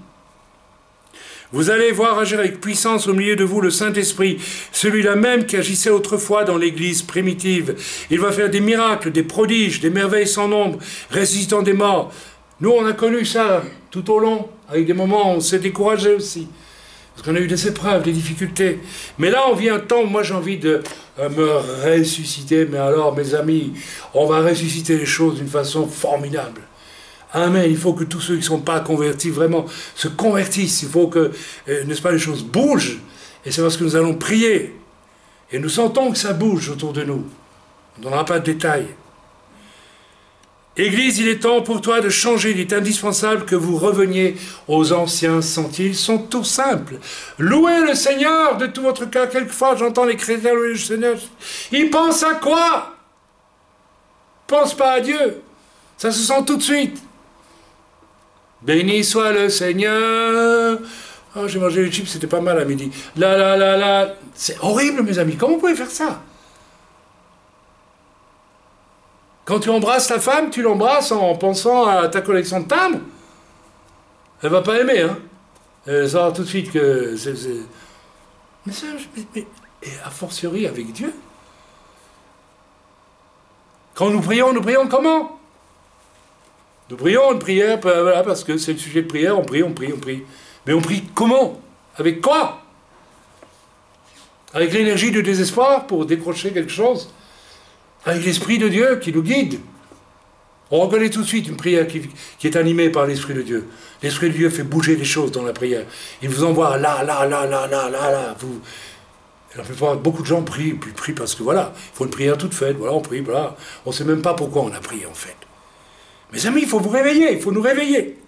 Vous allez voir agir avec puissance au milieu de vous le Saint-Esprit, celui-là même qui agissait autrefois dans l'Église primitive. Il va faire des miracles, des prodiges, des merveilles sans nombre, ressuscitant des morts. Nous, on a connu ça tout au long, avec des moments où on s'est découragé aussi. Parce qu'on a eu des épreuves, des difficultés. Mais là, on vit un temps où moi j'ai envie de me ressusciter. Mais alors, mes amis, on va ressusciter les choses d'une façon formidable. Amen. Il faut que tous ceux qui ne sont pas convertis vraiment se convertissent. Il faut que, n'est-ce pas, les choses bougent. Et c'est parce que nous allons prier. Et nous sentons que ça bouge autour de nous. On ne donnera pas de détails. Église, il est temps pour toi de changer. Il est indispensable que vous reveniez aux anciens sentiers. Ils sont tout simples. Louez le Seigneur de tout votre cœur. Quelquefois, j'entends les chrétiens louer le Seigneur. Ils pensent à quoi? Ils ne pensent pas à Dieu. Ça se sent tout de suite. Béni soit le Seigneur. Oh, j'ai mangé les chips, c'était pas mal à midi. Là. C'est horrible, mes amis. Comment vous pouvez faire ça? Quand tu embrasses ta femme, tu l'embrasses en pensant à ta collection de timbres. Elle va pas aimer, hein. Elle saura tout de suite que c'est... Mais ça, et a fortiori avec Dieu. Quand nous prions comment? Nous prions une prière, voilà, parce que c'est le sujet de prière, on prie. Mais on prie comment? Avec quoi? Avec l'énergie du désespoir pour décrocher quelque chose? Avec l'Esprit de Dieu qui nous guide. On reconnaît tout de suite une prière qui est animée par l'Esprit de Dieu. L'Esprit de Dieu fait bouger les choses dans la prière. Il vous envoie là. Vous... La plupart, beaucoup de gens prient parce que voilà, il faut une prière toute faite. Voilà, on prie, voilà. On ne sait même pas pourquoi on a prié en fait. Mes amis, il faut vous réveiller, il faut nous réveiller.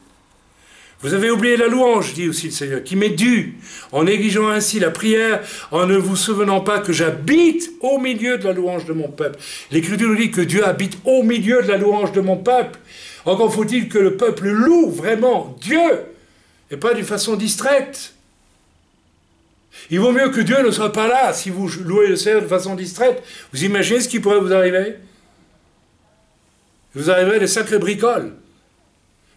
Vous avez oublié la louange, dit aussi le Seigneur, qui m'est due, en négligeant ainsi la prière, en ne vous souvenant pas que j'habite au milieu de la louange de mon peuple. L'Écriture nous dit que Dieu habite au milieu de la louange de mon peuple. Encore faut-il que le peuple loue vraiment Dieu, et pas d'une façon distraite. Il vaut mieux que Dieu ne soit pas là si vous louez le Seigneur de façon distraite. Vous imaginez ce qui pourrait vous arriver? Vous arriverez des sacrées bricoles.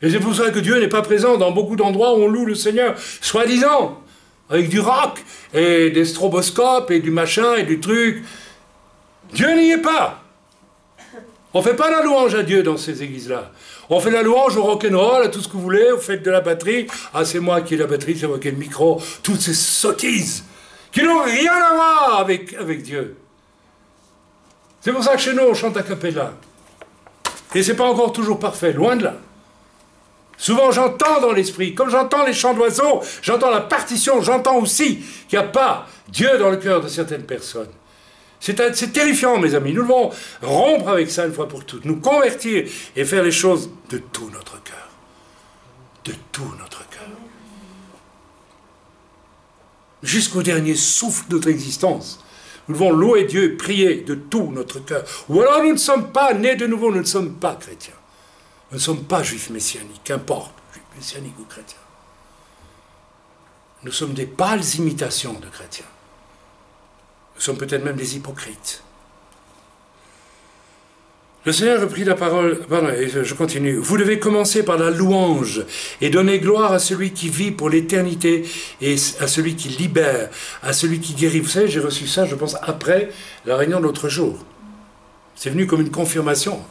Et c'est pour ça que Dieu n'est pas présent dans beaucoup d'endroits où on loue le Seigneur, soi-disant, avec du rock, et des stroboscopes, et du machin, et du truc. Dieu n'y est pas. On ne fait pas la louange à Dieu dans ces églises-là. On fait la louange au rock'n'roll, à tout ce que vous voulez, vous faites de la batterie. Ah, c'est moi qui ai la batterie, c'est moi qui ai le micro. Toutes ces sottises qui n'ont rien à voir avec Dieu. C'est pour ça que chez nous, on chante a cappella. Et c'est pas encore toujours parfait, loin de là. Souvent, j'entends dans l'esprit, comme j'entends les chants d'oiseaux, j'entends la partition, j'entends aussi qu'il n'y a pas Dieu dans le cœur de certaines personnes. C'est terrifiant, mes amis. Nous devons rompre avec ça une fois pour toutes, nous convertir et faire les choses de tout notre cœur. De tout notre cœur. Jusqu'au dernier souffle de notre existence. Nous devons louer Dieu, prier de tout notre cœur. Ou alors nous ne sommes pas nés de nouveau, nous ne sommes pas chrétiens. Nous ne sommes pas juifs messianiques, qu'importe, juifs messianiques ou chrétiens. Nous sommes des pâles imitations de chrétiens. Nous sommes peut-être même des hypocrites. Le Seigneur reprit la parole, pardon, et je continue. Vous devez commencer par la louange et donner gloire à celui qui vit pour l'éternité et à celui qui libère, à celui qui guérit. Vous savez, j'ai reçu ça, je pense, après la réunion de l'autre jour. C'est venu comme une confirmation.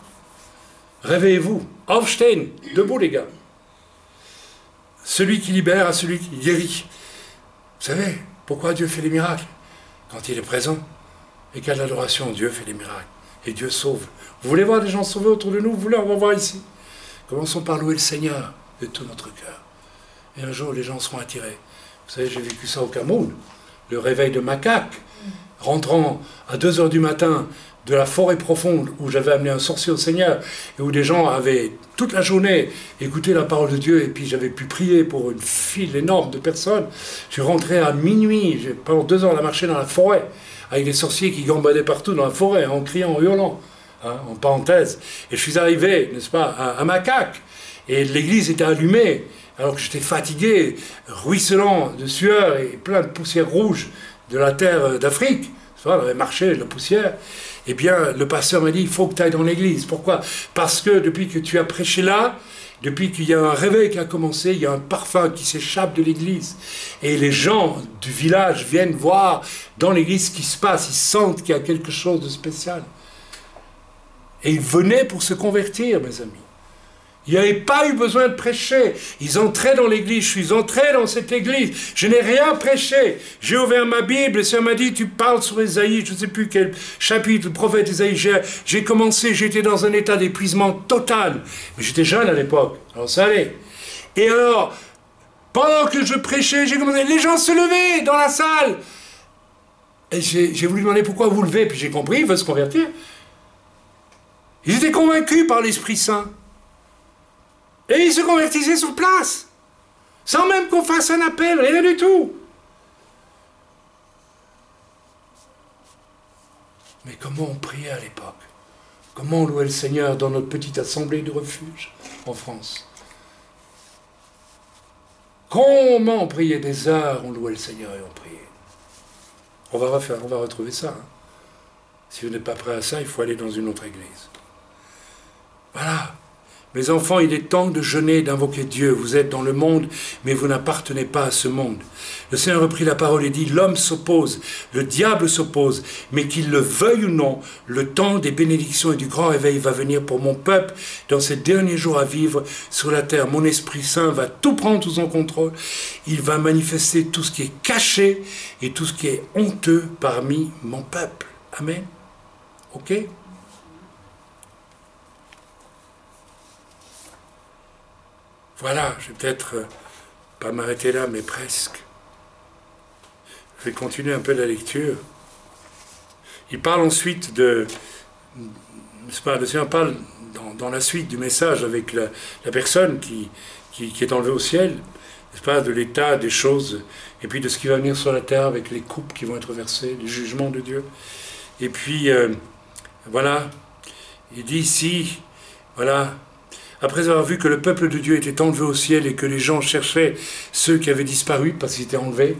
Réveillez-vous, aufstehen, debout les gars. Celui qui libère à celui qui guérit. Vous savez, pourquoi Dieu fait les miracles? Quand il est présent et qu'il y a de l'adoration, Dieu fait des miracles. Et Dieu sauve. Vous voulez voir des gens sauvés autour de nous? Vous voulez, on va voir ici. Commençons par louer le Seigneur de tout notre cœur. Et un jour, les gens seront attirés. Vous savez, j'ai vécu ça au Cameroun. Le réveil de macaques. Rentrant à 2 h du matin de la forêt profonde où j'avais amené un sorcier au Seigneur et où des gens avaient toute la journée écouté la parole de Dieu et puis j'avais pu prier pour une file énorme de personnes. Je suis rentré à minuit, pendant 2 heures à marcher dans la forêt avec des sorciers qui gambadaient partout dans la forêt en criant, en hurlant, hein, en parenthèse. Et je suis arrivé, n'est-ce pas, à Macaque et l'église était allumée alors que j'étais fatigué, ruisselant de sueur et plein de poussière rouge de la terre d'Afrique. On avait marché de la poussière. Eh bien, le pasteur m'a dit, il faut que tu ailles dans l'église. Pourquoi? Parce que depuis que tu as prêché là, depuis qu'il y a un réveil qui a commencé, il y a un parfum qui s'échappe de l'église. Et les gens du village viennent voir dans l'église ce qui se passe. Ils sentent qu'il y a quelque chose de spécial. Et ils venaient pour se convertir, mes amis. Il n'y avait pas eu besoin de prêcher. Ils entraient dans l'église. Je suis entré dans cette église. Je n'ai rien prêché. J'ai ouvert ma Bible. Le Seigneur m'a dit, tu parles sur Ésaïe. Je ne sais plus quel chapitre, le prophète Ésaïe. J'ai commencé, j'étais dans un état d'épuisement total. Mais j'étais jeune à l'époque. Alors ça allait. Et alors, pendant que je prêchais, j'ai commencé. Les gens se levaient dans la salle. Et j'ai voulu demander pourquoi vous levez. Puis j'ai compris, ils veulent se convertir. Ils étaient convaincus par l'Esprit Saint. Et ils se convertissaient sur place, sans même qu'on fasse un appel, rien du tout. Mais comment on priait à l'époque? Comment on louait le Seigneur dans notre petite assemblée de refuge en France? Comment on priait des heures, on louait le Seigneur et on priait. On va retrouver ça. Hein. Si vous n'êtes pas prêt à ça, il faut aller dans une autre église. Voilà. Mes enfants, il est temps de jeûner et d'invoquer Dieu. Vous êtes dans le monde, mais vous n'appartenez pas à ce monde. Le Seigneur reprit la parole et dit, l'homme s'oppose, le diable s'oppose, mais qu'il le veuille ou non, le temps des bénédictions et du grand réveil va venir pour mon peuple dans ces derniers jours à vivre sur la terre. Mon Esprit Saint va tout prendre sous son contrôle. Il va manifester tout ce qui est caché et tout ce qui est honteux parmi mon peuple. Amen. Ok? Voilà, je vais peut-être pas m'arrêter là, mais presque. Je vais continuer un peu la lecture. Il parle ensuite de... n'est-ce pas, le Seigneur parle dans la suite du message avec la personne qui est enlevée au ciel, n'est-ce pas, de l'état des choses, et puis de ce qui va venir sur la terre avec les coupes qui vont être versées, les jugements de Dieu. Et puis, voilà, il dit ici, voilà... Après avoir vu que le peuple de Dieu était enlevé au ciel et que les gens cherchaient ceux qui avaient disparu parce qu'ils étaient enlevés,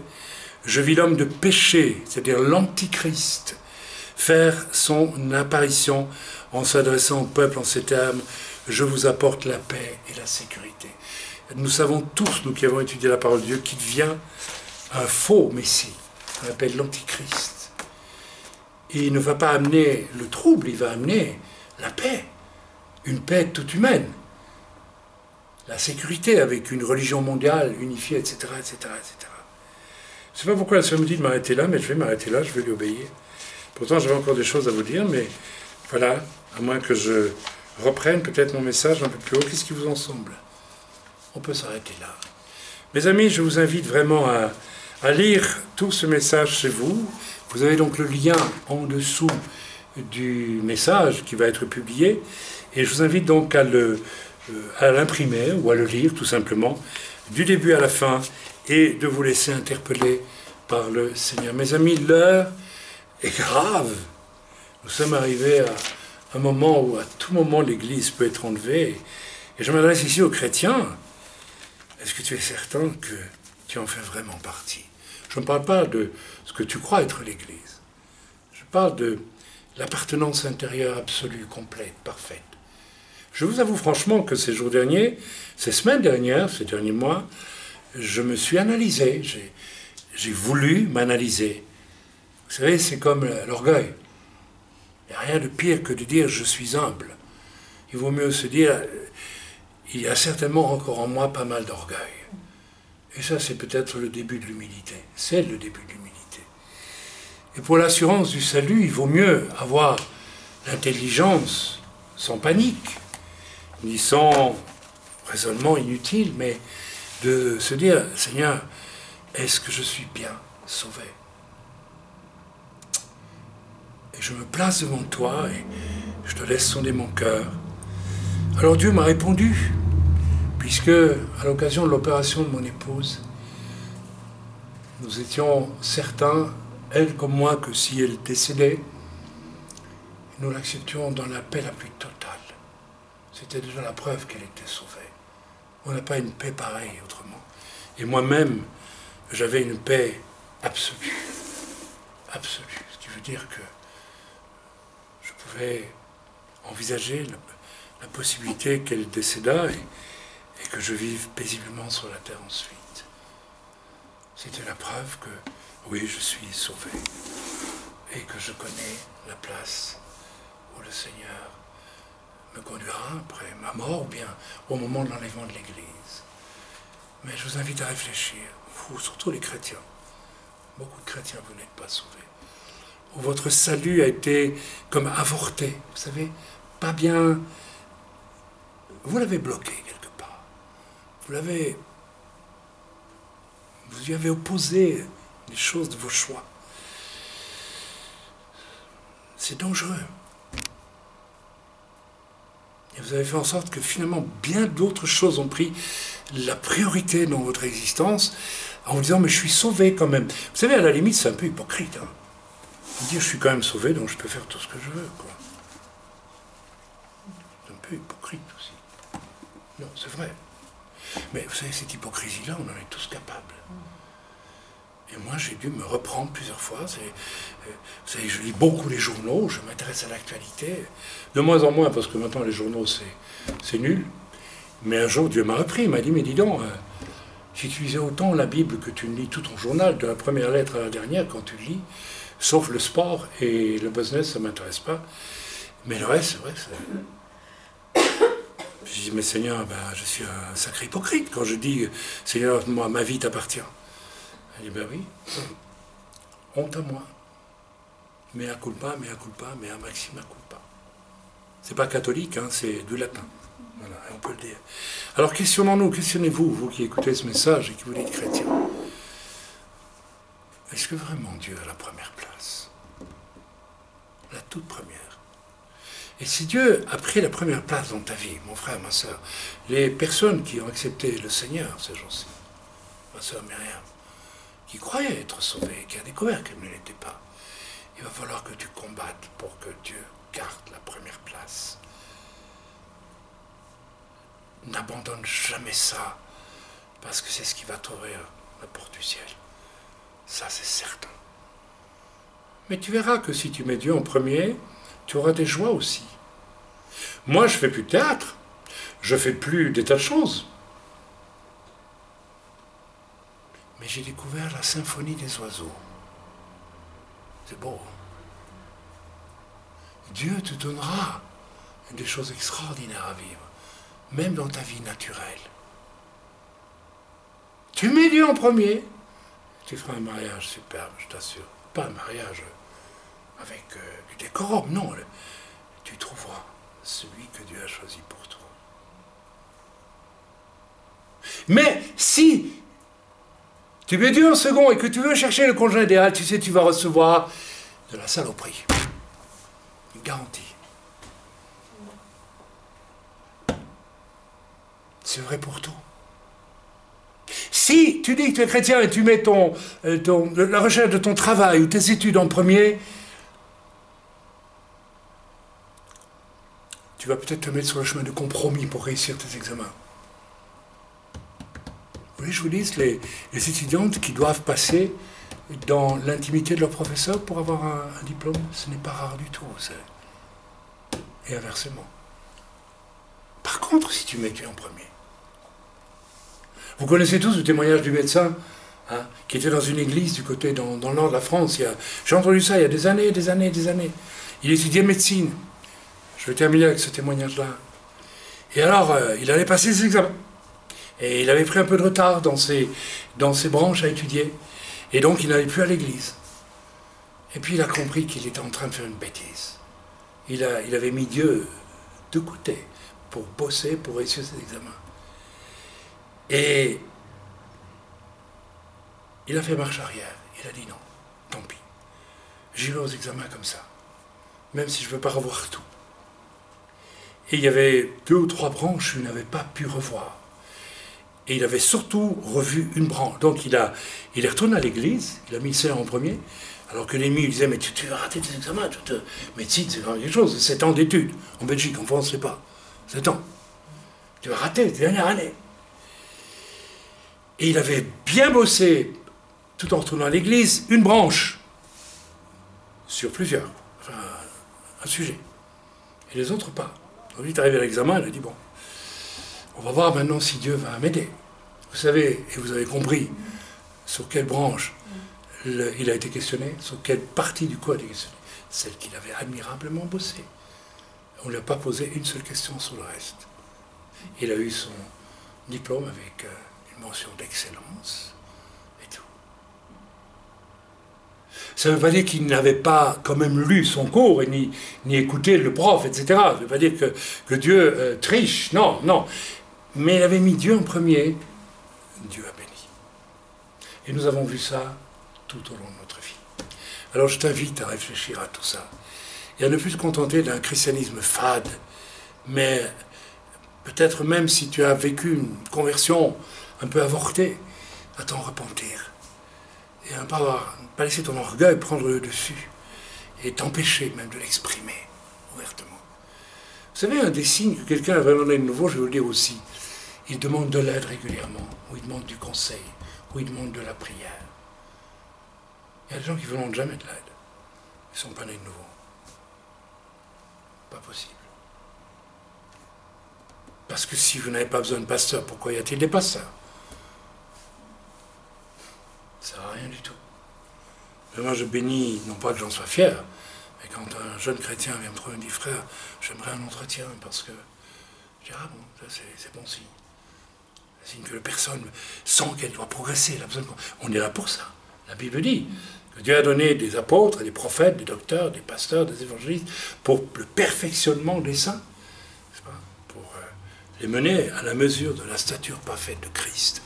je vis l'homme de péché, c'est-à-dire l'Antichrist, faire son apparition en s'adressant au peuple en ces termes, je vous apporte la paix et la sécurité. Nous savons tous, nous qui avons étudié la parole de Dieu, qu'il vient un faux Messie, qu'on appelle l'Antichrist. Et il ne va pas amener le trouble, il va amener la paix, une paix toute humaine. La sécurité avec une religion mondiale unifiée, etc., etc., etc. Je ne sais pas pourquoi le Seigneur me dit de m'arrêter là, mais je vais m'arrêter là, je vais lui obéir. Pourtant, j'avais encore des choses à vous dire, mais voilà, à moins que je reprenne peut-être mon message un peu plus haut. Qu'est-ce qui vous en semble? On peut s'arrêter là. Mes amis, je vous invite vraiment à lire tout ce message chez vous. Vous avez donc le lien en dessous du message qui va être publié, et je vous invite donc à l'imprimer ou à le lire tout simplement, du début à la fin, et de vous laisser interpeller par le Seigneur. Mes amis, l'heure est grave. Nous sommes arrivés à un moment où à tout moment l'Église peut être enlevée, et je m'adresse ici aux chrétiens. Est-ce que tu es certain que tu en fais vraiment partie? Je ne parle pas de ce que tu crois être l'Église. Je parle de l'appartenance intérieure absolue, complète, parfaite. Je vous avoue franchement que ces jours derniers, ces semaines dernières, ces derniers mois, je me suis analysé, j'ai voulu m'analyser. Vous savez, c'est comme l'orgueil. Il n'y a rien de pire que de dire « je suis humble ». Il vaut mieux se dire « il y a certainement encore en moi pas mal d'orgueil ». Et ça, c'est peut-être le début de l'humilité. C'est le début de l'humilité. Et pour l'assurance du salut, il vaut mieux avoir l'intelligence sans panique, ni sans raisonnement inutile, mais de se dire, Seigneur, est-ce que je suis bien sauvé? Et je me place devant toi et je te laisse sonder mon cœur. Alors Dieu m'a répondu, puisque à l'occasion de l'opération de mon épouse, nous étions certains, elle comme moi, que si elle décédait, nous l'acceptions dans la paix la plus totale. C'était déjà la preuve qu'elle était sauvée. On n'a pas une paix pareille autrement. Et moi-même, j'avais une paix absolue. Absolue. Ce qui veut dire que je pouvais envisager la possibilité qu'elle décédât et que je vive paisiblement sur la terre ensuite. C'était la preuve que, oui, je suis sauvé et que je connais la place où le Seigneur me conduira après ma mort ou bien au moment de l'enlèvement de l'Église. Mais je vous invite à réfléchir, vous, surtout les chrétiens. Beaucoup de chrétiens, vous n'êtes pas sauvés. Où votre salut a été comme avorté, vous savez, pas bien. Vous l'avez bloqué quelque part. Vous y avez opposé les choses de vos choix. C'est dangereux. Et vous avez fait en sorte que finalement bien d'autres choses ont pris la priorité dans votre existence en vous disant mais je suis sauvé quand même. Vous savez, à la limite, c'est un peu hypocrite. Hein. Vous dire je suis quand même sauvé, donc je peux faire tout ce que je veux. Quoi. C'est un peu hypocrite aussi. Non, c'est vrai. Mais vous savez, cette hypocrisie-là, on en est tous capables. Et moi, j'ai dû me reprendre plusieurs fois. Vous savez, je lis beaucoup les journaux, je m'intéresse à l'actualité. De moins en moins, parce que maintenant, les journaux, c'est nul. Mais un jour, Dieu m'a repris. Il m'a dit, mais dis donc, si tu lisais autant la Bible que tu lis tout ton journal, de la première lettre à la dernière, quand tu le lis, sauf le sport et le business, ça ne m'intéresse pas. Mais le reste, c'est vrai que c'est... Je dis, mais Seigneur, ben, je suis un sacré hypocrite quand je dis, Seigneur, moi, ma vie t'appartient. Il dit, ben oui, honte à moi. Mea culpa, maxima culpa. C'est pas catholique, hein, c'est du latin. Voilà, on peut le dire. Alors questionnons-nous, questionnez-vous, vous qui écoutez ce message et qui vous êtes chrétien. Est-ce que vraiment Dieu a la première place? La toute première. Et si Dieu a pris la première place dans ta vie, mon frère, ma soeur, les personnes qui ont accepté le Seigneur ces jours-ci, ma soeur Myriam, qui croyait être sauvée, qui a découvert qu'elle ne l'était pas, il va falloir que tu combattes pour que Dieu garde la première place. N'abandonne jamais ça, parce que c'est ce qui va t'ouvrir la porte du ciel. Ça, c'est certain. Mais tu verras que si tu mets Dieu en premier, tu auras des joies aussi. Moi, je ne fais plus de théâtre, je ne fais plus des tas de choses. Mais j'ai découvert la symphonie des oiseaux. C'est beau. Dieu te donnera des choses extraordinaires à vivre, même dans ta vie naturelle. Tu mets Dieu en premier, tu feras un mariage superbe, je t'assure. Pas un mariage avec du décorum, non. Tu trouveras celui que Dieu a choisi pour toi. Mais si tu mets Dieu en second et que tu veux chercher le conjoint idéal, tu sais, tu vas recevoir de la saloperie. Une garantie. C'est vrai pour tout. Si tu dis que tu es chrétien et tu mets la recherche de ton travail ou tes études en premier, tu vas peut-être te mettre sur le chemin de compromis pour réussir tes examens. Vous voulez que je vous dise, les étudiantes qui doivent passer dans l'intimité de leur professeur pour avoir un diplôme, ce n'est pas rare du tout. Et inversement. Par contre, si tu mets Dieu en premier, vous connaissez tous le témoignage du médecin qui était dans une église du côté, dans le nord de la France. J'ai entendu ça il y a des années. Il étudiait médecine. Je vais terminer avec ce témoignage-là. Et alors, il allait passer ses examens. Et il avait pris un peu de retard dans ses branches à étudier. Et donc, il n'allait plus à l'église. Et puis, il a compris qu'il était en train de faire une bêtise. Il avait mis Dieu de côté pour bosser, pour réussir ses examens. Et il a fait marche arrière. Il a dit non, tant pis. J'y vais aux examens comme ça. Même si je ne veux pas revoir tout. Et il y avait 2 ou 3 branches qu'il n'avait pas pu revoir. Et il avait surtout revu une branche. Donc il est retourné à l'église, il a mis le Seigneur en premier, alors que l'ennemi lui disait, mais tu vas rater tes examens, médecine c'est quand même quelque chose, 7 ans d'études. En Belgique, en France, c'est pas. 7 ans. Tu vas rater tes dernières années. Et il avait bien bossé, tout en retournant à l'église, une branche, sur plusieurs, enfin, un sujet. Et les autres pas. Donc il est arrivé à l'examen, il a dit, bon, on va voir maintenant si Dieu va m'aider. Vous savez, et vous avez compris, sur quelle branche il a été questionné, sur quelle partie du corps il a été questionné. Celle qu'il avait admirablement bossée. On ne lui a pas posé une seule question sur le reste. Il a eu son diplôme avec une mention d'excellence et tout. Ça ne veut pas dire qu'il n'avait pas quand même lu son cours et ni écouté le prof, etc. Ça ne veut pas dire que Dieu triche, non. Mais il avait mis Dieu en premier, Dieu a béni. Et nous avons vu ça tout au long de notre vie. Alors je t'invite à réfléchir à tout ça et à ne plus te contenter d'un christianisme fade, Mais peut-être même si tu as vécu une conversion un peu avortée, à t'en repentir. Et à ne pas laisser ton orgueil prendre le dessus. Et t'empêcher même de l'exprimer ouvertement. Vous savez, un des signes que quelqu'un a vraiment né de nouveau, je vais vous le dire aussi, il demande de l'aide régulièrement, ou il demande du conseil, ou il demande de la prière. Il y a des gens qui ne demandent jamais de l'aide. Ils ne sont pas nés de nouveau. Pas possible. Parce que si vous n'avez pas besoin de pasteur, pourquoi y a-t-il des pasteurs? Ça ne sert à rien du tout. Mais moi je bénis, non pas que j'en sois fier, mais quand un jeune chrétien vient me trouver et me dit, frère, j'aimerais un entretien, parce que je dis, ah bon, ça c'est bon signe. C'est signe que la personne sent qu'elle doit progresser. Elle a besoin on est là pour ça. La Bible dit que Dieu a donné des apôtres, des prophètes, des docteurs, des pasteurs, des évangélistes, pour le perfectionnement des saints, pour les mener à la mesure de la stature parfaite de Christ.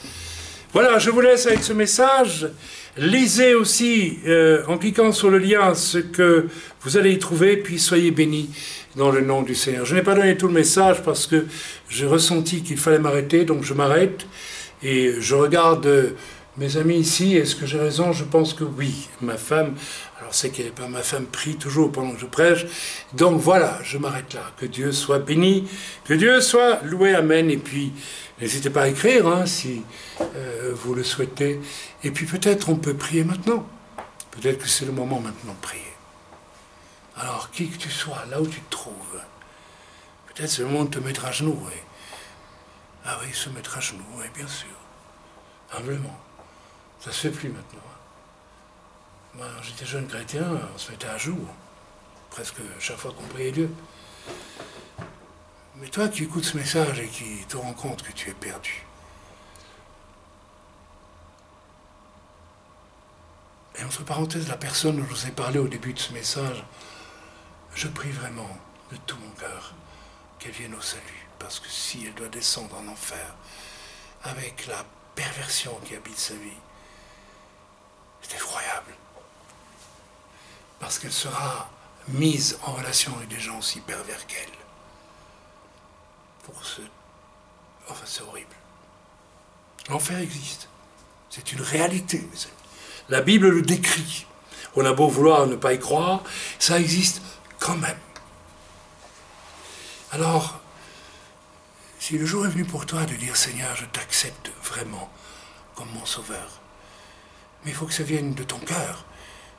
Voilà, je vous laisse avec ce message. Lisez aussi, en cliquant sur le lien, ce que vous allez y trouver, puis soyez bénis dans le nom du Seigneur. Je n'ai pas donné tout le message parce que j'ai ressenti qu'il fallait m'arrêter, donc je m'arrête et je regarde mes amis ici. Est-ce que j'ai raison? Je pense que oui. Ma femme, alors c'est qu'elle n'est pas ma femme, prie toujours pendant que je prêche. Donc voilà, je m'arrête là. Que Dieu soit béni, que Dieu soit loué, amen. Et puis, n'hésitez pas à écrire, hein, si vous le souhaitez. Et puis peut-être on peut prier maintenant. Peut-être que c'est le moment maintenant de prier. Alors, qui que tu sois, là où tu te trouves, peut-être c'est le moment de te mettre à genoux. Oui. Ah oui, se mettre à genoux, oui, bien sûr. Humblement. Ça se fait plus maintenant. Moi, j'étais jeune chrétien, on se mettait à genoux. Presque chaque fois qu'on priait Dieu. Mais toi qui écoutes ce message et qui te rends compte que tu es perdu, et entre parenthèses, la personne dont je vous ai parlé au début de ce message, je prie vraiment de tout mon cœur qu'elle vienne au salut. Parce que si elle doit descendre en enfer avec la perversion qui habite sa vie, c'est effroyable. Parce qu'elle sera mise en relation avec des gens aussi pervers qu'elle. Enfin, c'est horrible. L'enfer existe. C'est une réalité, mes amis. La Bible le décrit. On a beau vouloir ne pas y croire, ça existe quand même. Alors, si le jour est venu pour toi de dire « Seigneur, je t'accepte vraiment comme mon sauveur », mais il faut que ça vienne de ton cœur.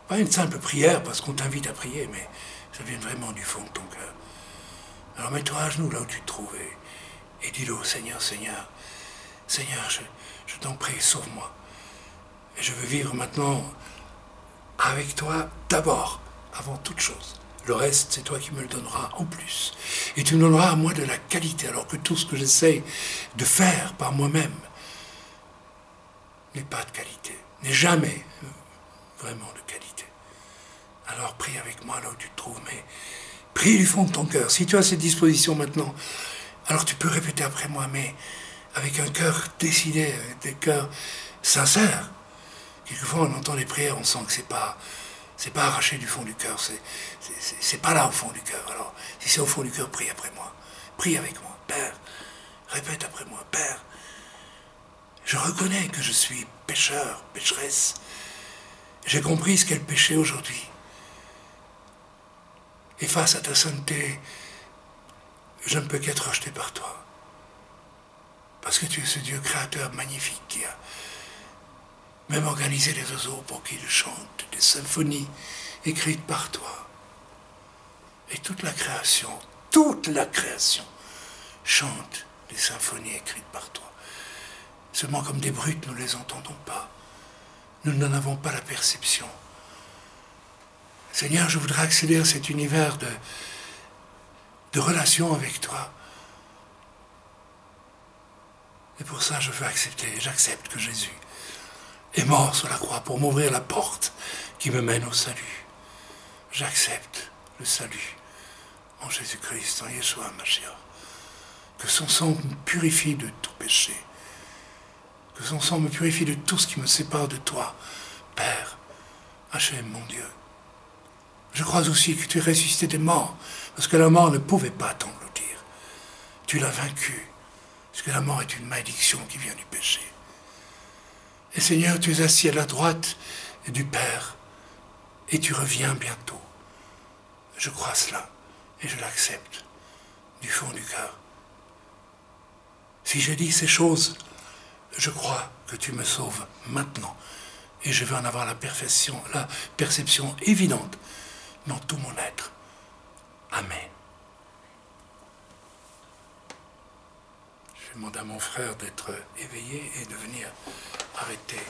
Pas une simple prière parce qu'on t'invite à prier, mais ça vienne vraiment du fond de ton cœur. Alors mets-toi à genoux là où tu te trouves et dis-le au Seigneur, Seigneur, Seigneur, je t'en prie, sauve-moi. Et je veux vivre maintenant avec toi d'abord, avant toute chose. Le reste, c'est toi qui me le donneras en plus. Et tu me donneras à moi de la qualité, alors que tout ce que j'essaie de faire par moi-même n'est pas de qualité, n'est jamais vraiment de qualité. Alors prie avec moi là où tu te trouves, mais prie du fond de ton cœur. Si tu as cette disposition maintenant, alors tu peux répéter après moi, mais avec un cœur décidé, avec des cœurs sincères. Quelquefois on entend les prières, on sent que c'est pas arraché du fond du cœur, c'est pas là au fond du cœur. Alors, si c'est au fond du cœur, prie après moi. Prie avec moi. Père, répète après moi. Père, je reconnais que je suis pécheur, pécheresse. J'ai compris ce qu'est le péché aujourd'hui. Et face à ta sainteté, je ne peux qu'être rejeté par toi. Parce que tu es ce Dieu créateur magnifique qui a même organisé les oiseaux pour qu'ils chantent des symphonies écrites par toi. Et toute la création chante des symphonies écrites par toi. Seulement comme des brutes, nous ne les entendons pas. Nous n'en avons pas la perception. Seigneur, je voudrais accéder à cet univers de relation avec toi. Et pour ça, je veux accepter, j'accepte que Jésus est mort sur la croix pour m'ouvrir la porte qui me mène au salut. J'accepte le salut en Jésus-Christ, en Yeshua Mashiach. Que son sang me purifie de tout péché. Que son sang me purifie de tout ce qui me sépare de toi, Père, Hachem, mon Dieu. Je crois aussi que tu es ressuscité des morts, parce que la mort ne pouvait pas t'engloutir. Tu l'as vaincu, parce que la mort est une malédiction qui vient du péché. Et Seigneur, tu es assis à la droite du Père, et tu reviens bientôt. Je crois cela, et je l'accepte du fond du cœur. Si je dis ces choses, je crois que tu me sauves maintenant, et je veux en avoir la perception évidente dans tout mon être. Amen. Je demande à mon frère d'être éveillé et de venir arrêter